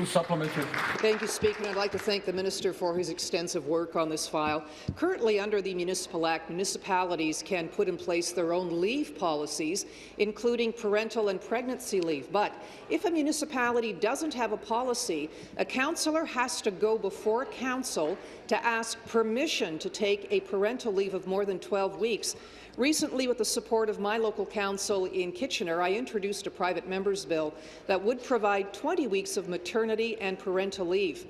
Supplementary. Thank you, Speaker. And I'd like to thank the minister for his extensive work on this file. Currently, under the Municipal Act, municipalities can put in place their own leave policies, including parental and pregnancy leave. But if a municipality doesn't have a policy, a councillor has to go before council to ask permission to take a parental leave of more than 12 weeks. Recently, with the support of my local council in Kitchener, I introduced a private member's bill that would provide 20 weeks of maternity and parental leave.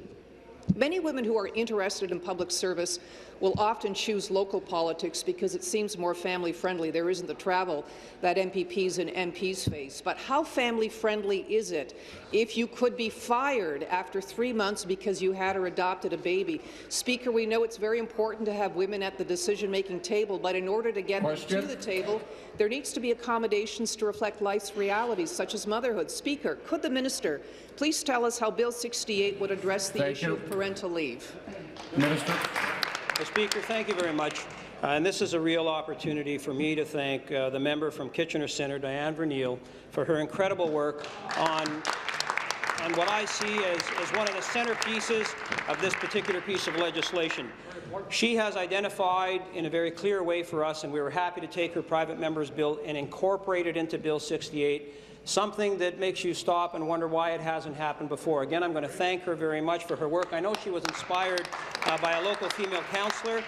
Many women who are interested in public service will often choose local politics because it seems more family-friendly. There isn't the travel that MPPs and MPs face. But how family-friendly is it if you could be fired after 3 months because you had or adopted a baby? Speaker, we know it's very important to have women at the decision-making table, but in order to get them to the table, there needs to be accommodations to reflect life's realities, such as motherhood. Speaker, could the minister please tell us how Bill 68 would address the issue of parental leave? Minister. Speaker, thank you very much. And this is a real opportunity for me to thank the member from Kitchener Centre, Diane Verneil, for her incredible work on what I see as one of the centerpieces of this particular piece of legislation. She has identified in a very clear way for us, and we were happy to take her private member's bill and incorporate it into Bill 68, something that makes you stop and wonder why it hasn't happened before. Again, I'm going to thank her very much for her work. I know she was inspired by a local female councillor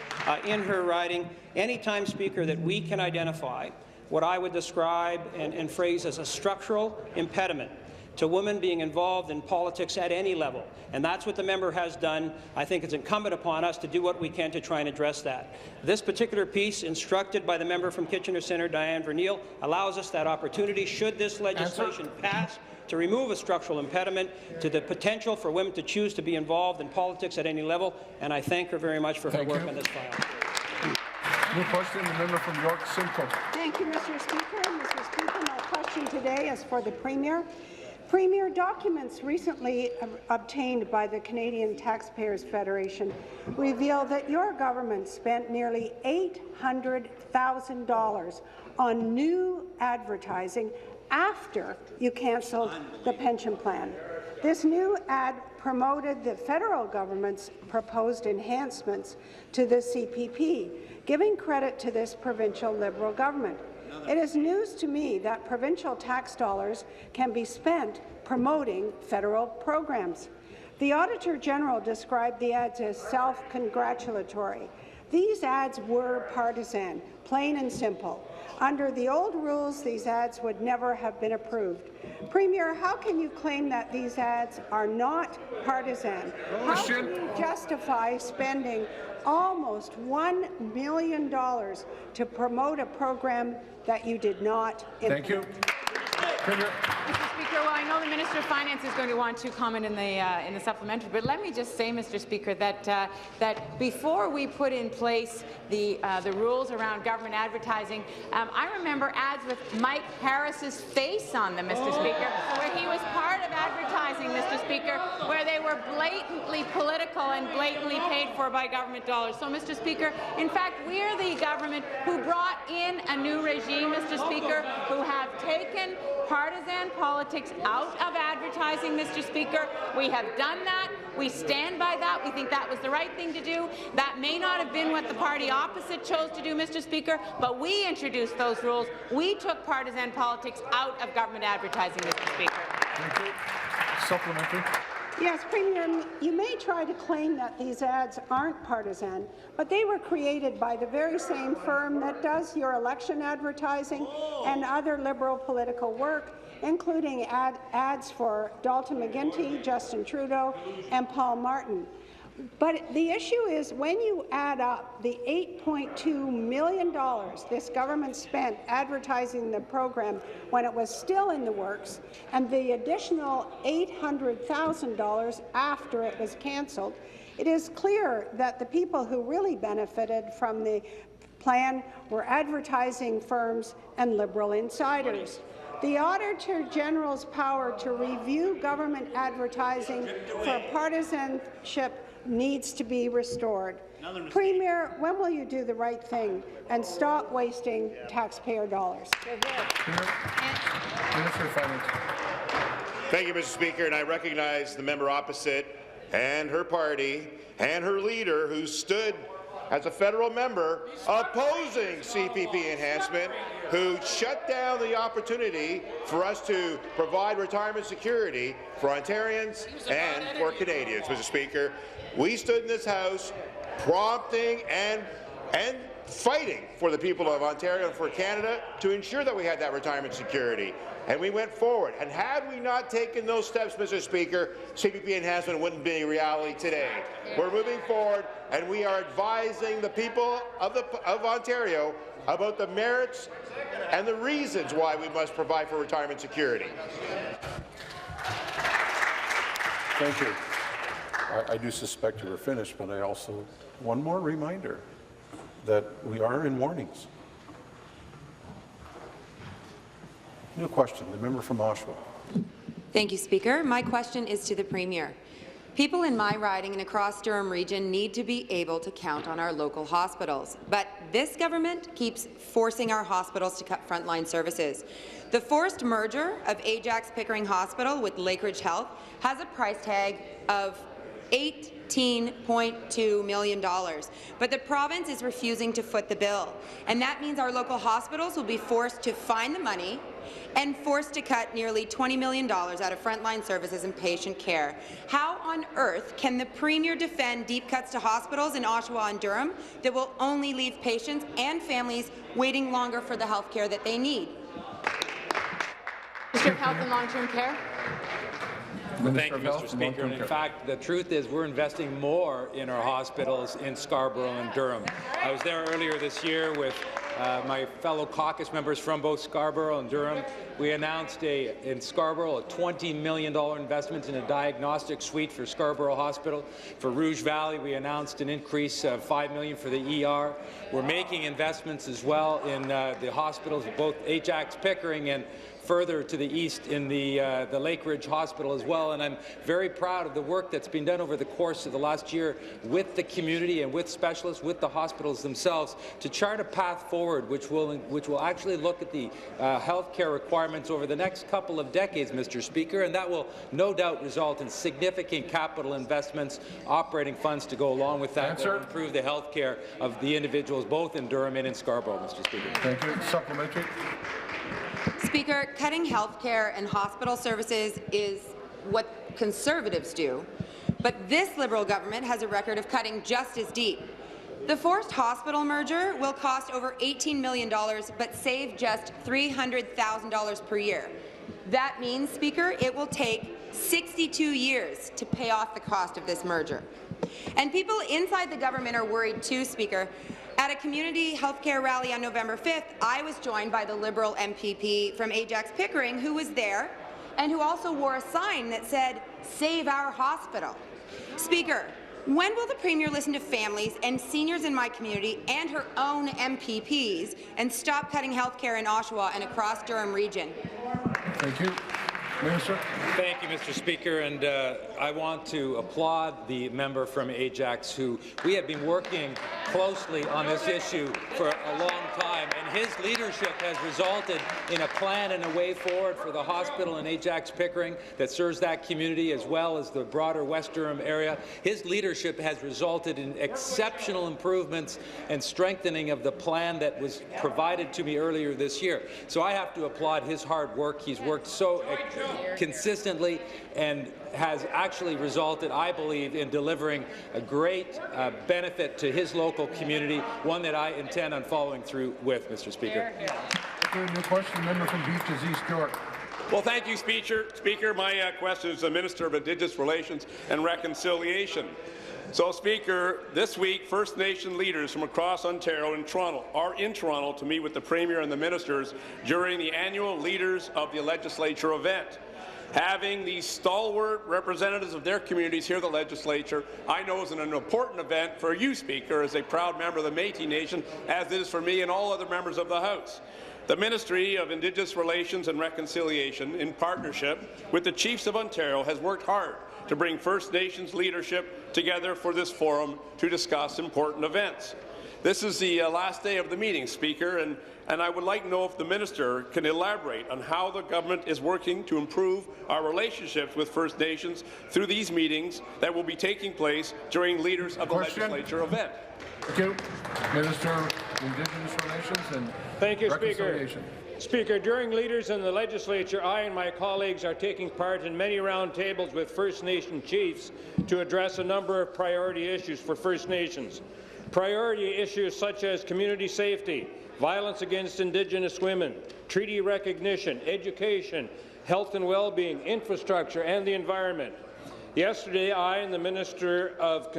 in her riding. Anytime, Speaker, that we can identify what I would describe and phrase as a structural impediment to women being involved in politics at any level. And that's what the member has done. I think it's incumbent upon us to do what we can to try and address that. This particular piece, instructed by the member from Kitchener Centre, Diane Verneil, allows us that opportunity, should this legislation pass, to remove a structural impediment to the potential for women to choose to be involved in politics at any level. And I thank her very much for her work on this file. New question, the member from York Simcoe. Thank you, Mr. Speaker. Mr. Speaker, my question today is for the Premier. Premier, documents recently obtained by the Canadian Taxpayers Federation reveal that your government spent nearly $800,000 on new advertising after you cancelled the pension plan. This new ad promoted the federal government's proposed enhancements to the CPP, giving credit to this provincial Liberal government. It is news to me that provincial tax dollars can be spent promoting federal programs. The Auditor General described the ads as self-congratulatory. These ads were partisan, plain and simple. Under the old rules, these ads would never have been approved. Premier, how can you claim that these ads are not partisan? How can you justify spending almost $1 million to promote a program that you did not implement? Thank you. Premier. Mr. Speaker, well, I know the Minister of Finance is going to want to comment in the supplementary, but let me just say, Mr. Speaker, that before we put in place the rules around government advertising, I remember ads with Mike Harris's face on them, Mr. Speaker, where he was part of advertising, Mr. Speaker, where they were blatantly political and blatantly paid for by government dollars. So, Mr. Speaker, in fact, we're the government who brought in a new regime, Mr. Speaker, who have taken partisan politics out of advertising, Mr. Speaker. We have done that. We stand by that. We think that was the right thing to do. That may not have been what the party opposite chose to do, Mr. Speaker, but we introduced those rules. We took partisan politics out of government advertising, Mr. Speaker. Thank you. Supplementary. Yes, Premier, you may try to claim that these ads aren't partisan, but they were created by the very same firm that does your election advertising and other Liberal political work, including ads for Dalton McGuinty, Justin Trudeau, and Paul Martin. But the issue is, when you add up the $8.2 million this government spent advertising the program when it was still in the works, and the additional $800,000 after it was cancelled, it is clear that the people who really benefited from the plan were advertising firms and Liberal insiders. The Auditor General's power to review government advertising for partisanship needs to be restored. Premier, when will you do the right thing and stop wasting taxpayer dollars? Minister of Finance. Thank you, Mr. Speaker, and I recognize the member opposite and her party and her leader, who stood as a federal member opposing CPP enhancement, who shut down the opportunity for us to provide retirement security for Ontarians and for Canadians, Mr. Speaker. We stood in this House prompting and and fighting for the people of Ontario and for Canada to ensure that we had that retirement security. And we went forward. And had we not taken those steps, Mr. Speaker, CPP enhancement wouldn't be a reality today. We're moving forward, and we are advising the people of Ontario about the merits and the reasons why we must provide for retirement security. Thank you. I do suspect you were finished, but I also, one more reminder that we are in warnings. New question, the member from Oshawa. Thank you, Speaker. My question is to the Premier. People in my riding and across Durham region need to be able to count on our local hospitals, but this government keeps forcing our hospitals to cut frontline services. The forced merger of Ajax Pickering Hospital with Lakeridge Health has a price tag of $18.2 million, but the province is refusing to foot the bill, and that means our local hospitals will be forced to find the money and forced to cut nearly $20 million out of frontline services and patient care. How on earth can the Premier defend deep cuts to hospitals in Oshawa and Durham that will only leave patients and families waiting longer for the health care that they need? Minister of Health and Long-Term Care. Well, thank you, Mr. Speaker. And in fact, the truth is we're investing more in our hospitals in Scarborough and Durham. I was there earlier this year with my fellow caucus members from both Scarborough and Durham. We announced in Scarborough a $20 million investment in a diagnostic suite for Scarborough Hospital. For Rouge Valley, we announced an increase of $5 million for the ER. We're making investments as well in the hospitals of both Ajax Pickering and further to the east in the Lakeridge Hospital as well, and I'm very proud of the work that's been done over the course of the last year with the community and with specialists, with the hospitals themselves, to chart a path forward which will actually look at the health care requirements over the next couple of decades, Mr. Speaker, and that will no doubt result in significant capital investments, operating funds to go along with that, that will improve the health care of the individuals both in Durham and in Scarborough, Mr. Speaker. Thank you. Supplementary. Speaker, cutting health care and hospital services is what Conservatives do, but this Liberal government has a record of cutting just as deep. The forced hospital merger will cost over $18 million, but save just $300,000 per year. That means, Speaker, it will take 62 years to pay off the cost of this merger. And people inside the government are worried too, Speaker. At a community healthcare rally on November 5th, I was joined by the Liberal MPP from Ajax Pickering, who was there and who also wore a sign that said, "Save our hospital." Speaker, when will the Premier listen to families and seniors in my community and her own MPPs and stop cutting healthcare in Oshawa and across Durham region? Thank you. Minister. Thank you, Mr. Speaker, and I want to applaud the member from Ajax, who we have been working closely on this issue for a long time, and his leadership has resulted in a plan and a way forward for the hospital in Ajax Pickering that serves that community as well as the broader West Durham area. His leadership has resulted in exceptional improvements and strengthening of the plan that was provided to me earlier this year. So I have to applaud his hard work. He's worked so consistently and has actually resulted, I believe, in delivering a great benefit to his local community, one that I intend on following through with, Mr. Speaker. New question, member from Beaches East York. Well, thank you, Speaker. My question is the Minister of Indigenous Relations and Reconciliation. So, Speaker, this week, First Nation leaders from across Ontario and Toronto are in Toronto to meet with the Premier and the ministers during the annual Leaders of the Legislature event. Having these stalwart representatives of their communities here at the Legislature, I know is an important event for you, Speaker, as a proud member of the Métis Nation, as it is for me and all other members of the House. The Ministry of Indigenous Relations and Reconciliation, in partnership with the Chiefs of Ontario, has worked hard to bring First Nations leadership together for this forum to discuss important events. This is the last day of the meeting, Speaker, and I would like to know if the Minister can elaborate on how the government is working to improve our relationships with First Nations through these meetings that will be taking place during Leaders of the Legislature event. Thank you. Minister of Indigenous Relations and Reconciliation. Speaker, during Leaders in the Legislature, I and my colleagues are taking part in many roundtables with First Nation chiefs to address a number of priority issues for First Nations. Priority issues such as community safety, violence against Indigenous women, treaty recognition, education, health and well-being, infrastructure, and the environment. Yesterday, I and the Minister of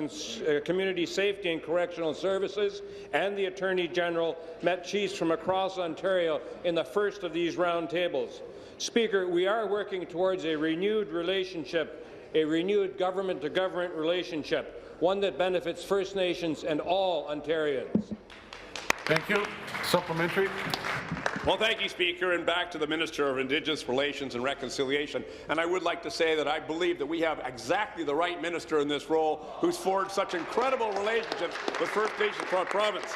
Community Safety and Correctional Services and the Attorney General met chiefs from across Ontario in the first of these roundtables. Speaker, we are working towards a renewed relationship, a renewed government-to-government relationship, one that benefits First Nations and all Ontarians. Thank you. Supplementary. Well, thank you, Speaker, and back to the Minister of Indigenous Relations and Reconciliation. And I would like to say that I believe that we have exactly the right minister in this role who's forged such incredible relationships with First Nations for our province.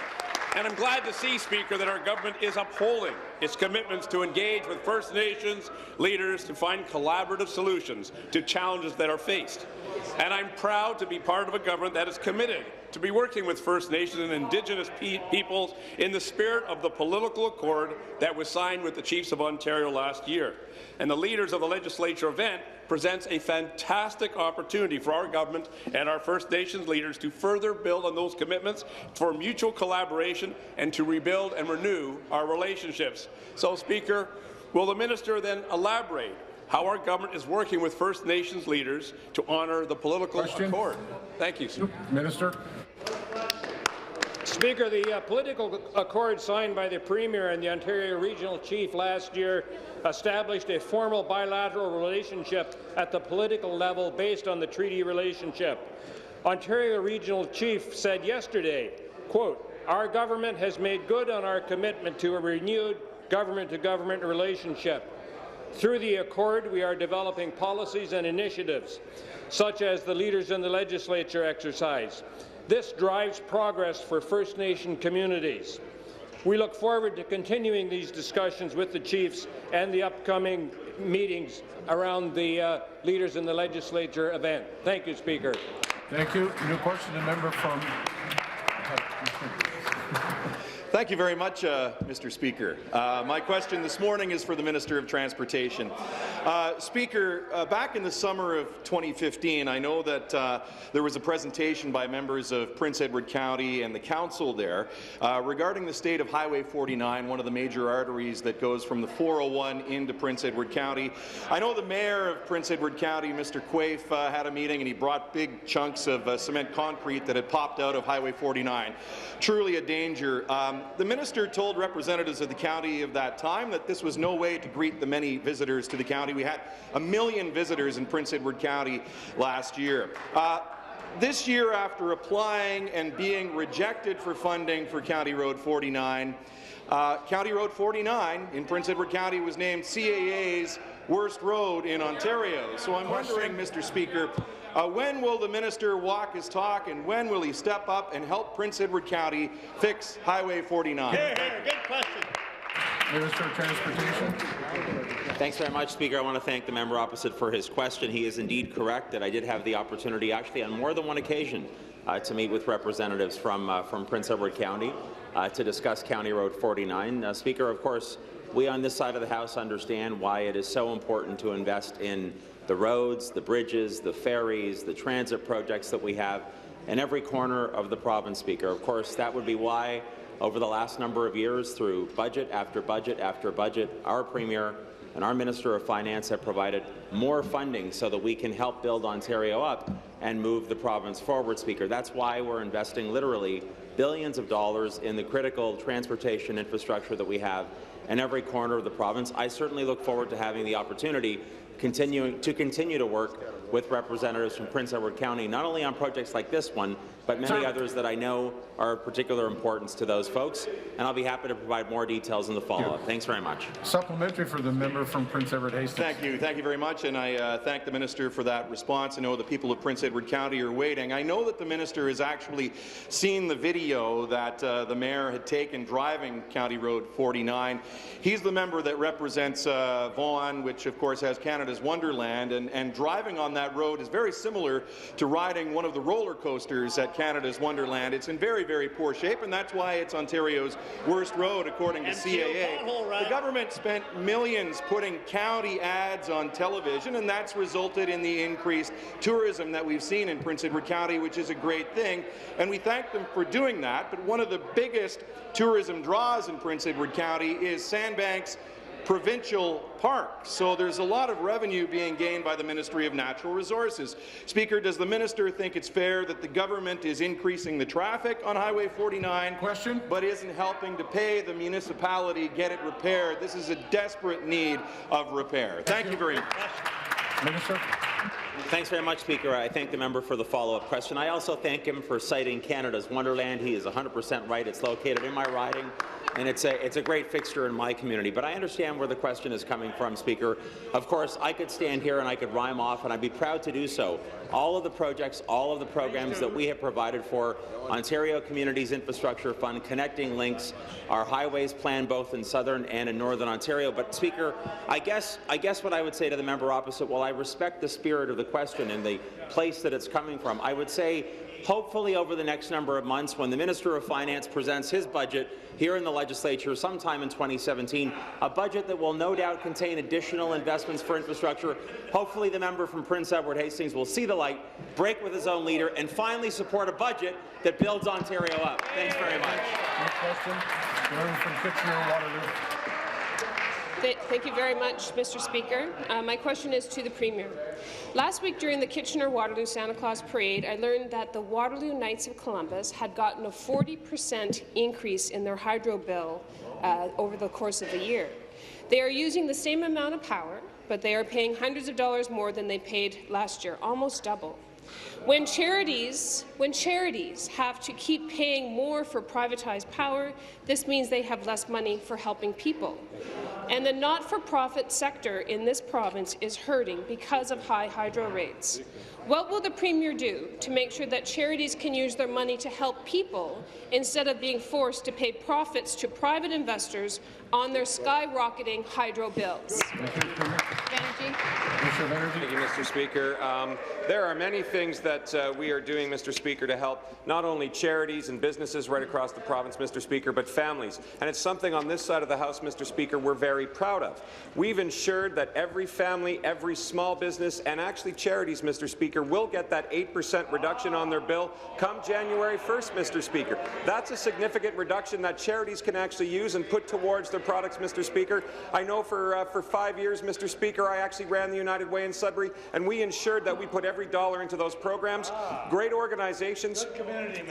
And I'm glad to see, Speaker, that our government is upholding its commitments to engage with First Nations leaders to find collaborative solutions to challenges that are faced. And I'm proud to be part of a government that is committed to be working with First Nations and Indigenous peoples in the spirit of the political accord that was signed with the Chiefs of Ontario last year. And the leaders of the legislature event presents a fantastic opportunity for our government and our First Nations leaders to further build on those commitments for mutual collaboration and to rebuild and renew our relationships. So, Speaker, will the minister then elaborate how our government is working with First Nations leaders to honour the political accord? Thank you, sir. Minister. Speaker, the political accord signed by the Premier and the Ontario Regional Chief last year established a formal bilateral relationship at the political level based on the treaty relationship. Ontario Regional Chief said yesterday, quote, "Our government has made good on our commitment to a renewed government-to-government relationship. Through the accord, we are developing policies and initiatives, such as the Leaders in the Legislature exercise. This drives progress for First Nation communities. We look forward to continuing these discussions with the Chiefs and the upcoming meetings around the Leaders in the Legislature event." Thank you, Speaker. Thank you. New question, the member from... Thank you very much, Mr. Speaker. My question this morning is for the Minister of Transportation. Speaker, back in the summer of 2015, I know that there was a presentation by members of Prince Edward County and the council there regarding the state of Highway 49, one of the major arteries that goes from the 401 into Prince Edward County. I know the Mayor of Prince Edward County, Mr. Quaife, had a meeting and he brought big chunks of cement concrete that had popped out of Highway 49. Truly a danger. The minister told representatives of the county of that time that this was no way to greet the many visitors to the county. We had 1 million visitors in Prince Edward County last year. This year, after applying and being rejected for funding for County Road 49, County Road 49 in Prince Edward County was named CAA's worst road in Ontario. So I'm wondering, Mr. Speaker, when will the minister walk his talk, and when will he step up and help Prince Edward County fix Highway 49? Good question. Minister of Transportation. Thanks very much, Speaker. I want to thank the member opposite for his question. He is indeed correct that I did have the opportunity, actually on more than one occasion, to meet with representatives from Prince Edward County to discuss County Road 49. Speaker, of course, we on this side of the House understand why it is so important to invest in the roads, the bridges, the ferries, the transit projects that we have in every corner of the province, Speaker. Of course, that would be why, over the last number of years, through budget after budget after budget, our Premier and our Minister of Finance have provided more funding so that we can help build Ontario up and move the province forward, Speaker. That's why we're investing literally billions of dollars in the critical transportation infrastructure that we have in every corner of the province. I certainly look forward to having the opportunity to continue to work with representatives from Prince Edward County, not only on projects like this one, but many others that I know are of particular importance to those folks, and I'll be happy to provide more details in the follow-up. Thanks very much. Supplementary for the member from Prince Edward Hastings. Thank you very much, and I thank the minister for that response. I know the people of Prince Edward County are waiting. I know that the minister has actually seen the video that the mayor had taken driving County Road 49. He's the member that represents Vaughan, which of course has Canada's Wonderland, and driving on that road is very similar to riding one of the roller coasters at Canada's wonderland. It's in very, very poor shape, and that's why it's Ontario's worst road, according to CAA. The government spent millions putting county ads on television, and that's resulted in the increased tourism that we've seen in Prince Edward County, which is a great thing, and we thank them for doing that. But one of the biggest tourism draws in Prince Edward County is Sandbanks Provincial Park. So there's a lot of revenue being gained by the Ministry of Natural Resources. Speaker, does the minister think it's fair that the government is increasing the traffic on Highway 49 but isn't helping to pay the municipality get it repaired? This is a desperate need of repair. Thank you very much. Minister. Thanks very much, Speaker. I thank the member for the follow-up question. I also thank him for citing Canada's wonderland. He is 100% right. It's located in my riding, and it's a great fixture in my community. But I understand where the question is coming from, Speaker. Of course, I could stand here and I could rhyme off, and I'd be proud to do so. All of the projects, all of the programs that we have provided for Ontario Communities Infrastructure Fund, Connecting Links, our highways plan both in southern and in northern Ontario. But, Speaker, I guess what I would say to the member opposite, while I respect the spirit of the question and the place that it's coming from, I would say hopefully over the next number of months, when the Minister of Finance presents his budget here in the legislature sometime in 2017, a budget that will no doubt contain additional investments for infrastructure, hopefully the member from Prince Edward Hastings will see the light, break with his own leader, and finally support a budget that builds Ontario up. Thanks very much. Next question, the member from Kitchener-Waterloo. Thank you very much, Mr. Speaker. My question is to the Premier. Last week during the Kitchener-Waterloo Santa Claus Parade, I learned that the Waterloo Knights of Columbus had gotten a 40% increase in their hydro bill over the course of the year. They are using the same amount of power, but they are paying hundreds of dollars more than they paid last year, almost double. When charities have to keep paying more for privatized power, this means they have less money for helping people. And the not-for-profit sector in this province is hurting because of high hydro rates. What will the Premier do to make sure that charities can use their money to help people instead of being forced to pay profits to private investors on their skyrocketing hydro bills? Thank you, Mr. Speaker. There are many things that we are doing, Mr. Speaker, to help not only charities and businesses right across the province, Mr. Speaker, but families. And it's something on this side of the House, Mr. Speaker, we're very proud of. We've ensured that every family, every small business, and actually charities, Mr. Speaker, will get that 8% reduction on their bill come January 1st, Mr. Speaker. That's a significant reduction that charities can actually use and put towards their products, Mr. Speaker. I know for 5 years, Mr. Speaker, I actually ran the United Way in Sudbury, and we ensured that we put every dollar into those programs. Great organizations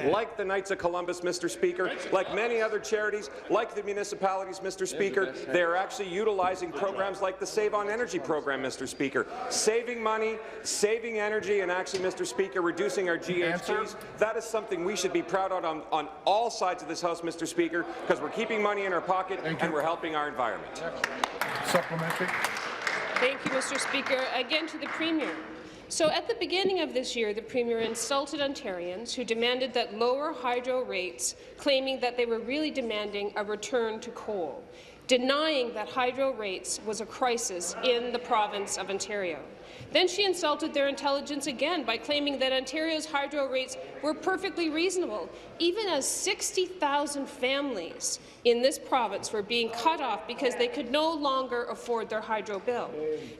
like the Knights of Columbus, Mr. Speaker, like many other charities, like the municipalities, Mr. Speaker, they are actually utilizing programs like the Save on Energy program, Mr. Speaker. Saving money, saving energy, and actually, Mr. Speaker, reducing our GHGs. That is something we should be proud of on all sides of this House, Mr. Speaker, because we're keeping money in our pocket and we're helping our environment. Supplementary. Thank you, Mr. Speaker. Again to the Premier. So at the beginning of this year, the Premier insulted Ontarians who demanded that lower hydro rates, claiming that they were really demanding a return to coal, denying that hydro rates was a crisis in the province of Ontario. Then she insulted their intelligence again by claiming that Ontario's hydro rates were perfectly reasonable, even as 60,000 families in this province were being cut off because they could no longer afford their hydro bill.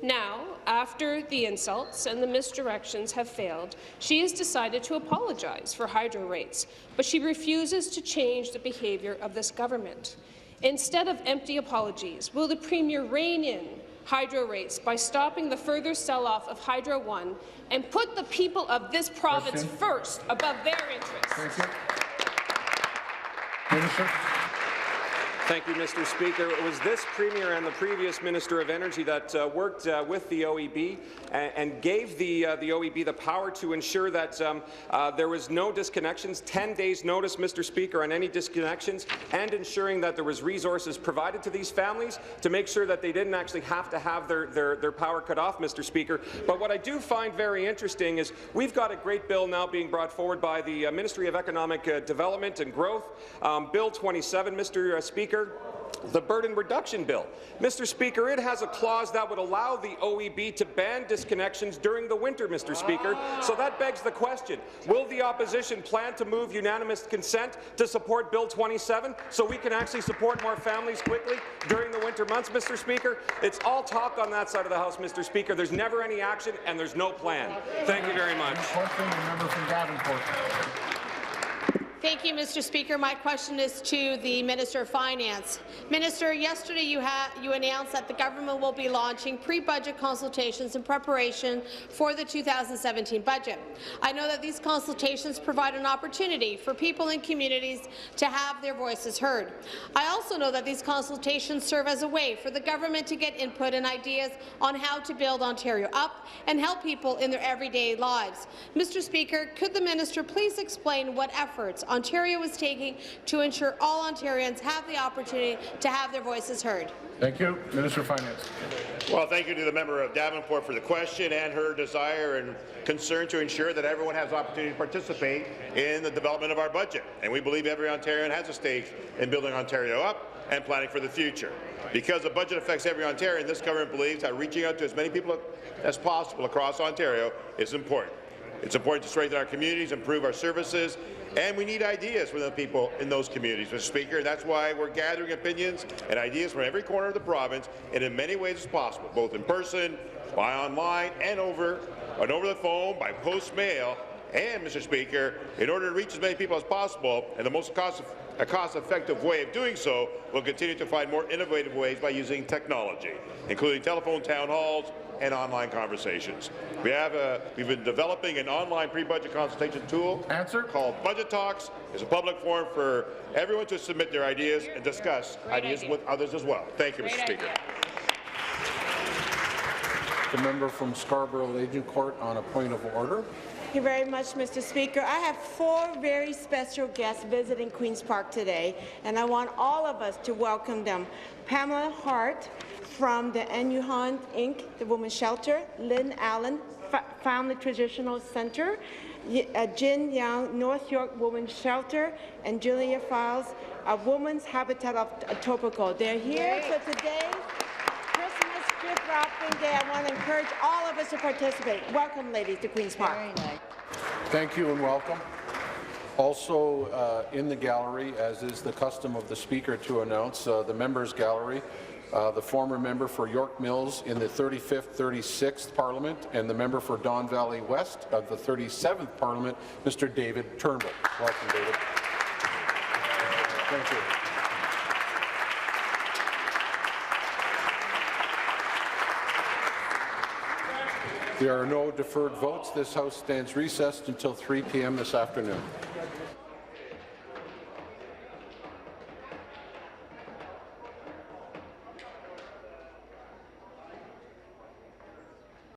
Now, after the insults and the misdirections have failed, she has decided to apologize for hydro rates, but she refuses to change the behaviour of this government. Instead of empty apologies, will the Premier rein in hydro rates by stopping the further sell-off of Hydro One and put the people of this province first above their interests? Thank you. Minister. Thank you, Mr. Speaker. It was this Premier and the previous Minister of Energy that worked with the OEB and gave the OEB the power to ensure that there was no disconnections, 10 days notice, Mr. Speaker, on any disconnections, and ensuring that there was resources provided to these families to make sure that they didn't actually have to have their power cut off, Mr. Speaker. But what I do find very interesting is we've got a great bill now being brought forward by the Ministry of Economic Development and Growth, Bill 27, Mr. Speaker. the burden reduction bill. Mr. Speaker, it has a clause that would allow the OEB to ban disconnections during the winter, Mr. Speaker. So that begs the question, will the opposition plan to move unanimous consent to support Bill 27 so we can actually support more families quickly during the winter months, Mr. Speaker? It's all talk on that side of the House, Mr. Speaker. There's never any action and there's no plan. Thank you very much. Thank you, Mr. Speaker. My question is to the Minister of Finance. Minister, yesterday you announced that the government will be launching pre-budget consultations in preparation for the 2017 budget. I know that these consultations provide an opportunity for people in communities to have their voices heard. I also know that these consultations serve as a way for the government to get input and ideas on how to build Ontario up and help people in their everyday lives. Mr. Speaker, could the minister please explain what efforts Ontario is taking to ensure all Ontarians have the opportunity to have their voices heard? Thank you. Minister of Finance. Well, thank you to the member of Davenport for the question and her desire and concern to ensure that everyone has the opportunity to participate in the development of our budget. And we believe every Ontarian has a stake in building Ontario up and planning for the future. Because the budget affects every Ontarian, this government believes that reaching out to as many people as possible across Ontario is important. It's important to strengthen our communities, improve our services, and we need ideas from the people in those communities, Mr. Speaker, and that's why we're gathering opinions and ideas from every corner of the province and in many ways as possible, both in person, by online, and over the phone, by post mail, and, Mr. Speaker, in order to reach as many people as possible, and the most cost-effective way of doing so, we'll continue to find more innovative ways by using technology, including telephone town halls and online conversations. We've been developing an online pre-budget consultation tool called Budget Talks. It's a public forum for everyone to submit their ideas and discuss ideas with others as well. Thank you, Mr. Speaker. The member from Scarborough Agincourt on a point of order. Thank you very much, Mr. Speaker. I have 4 very special guests visiting Queen's Park today, and I want all of us to welcome them. Pamela Hart from the Enuhan Inc., the Women's Shelter, Lynn Allen, Family Traditional Center, Jin Yang, North York Women's Shelter, and Julia Files, a Women's Habitat of Etobicoke. They're here for today's Christmas gift wrapping day. I want to encourage all of us to participate. Welcome, ladies, to Queen's Park. Very nice. Thank you and welcome. Also in the gallery, as is the custom of the Speaker to announce, the Members' Gallery, the former member for York Mills in the 35th, 36th Parliament, and the member for Don Valley West of the 37th Parliament, Mr. David Turnbull. Welcome, David. Thank you. There are no deferred votes. This House stands recessed until 3 p.m. this afternoon.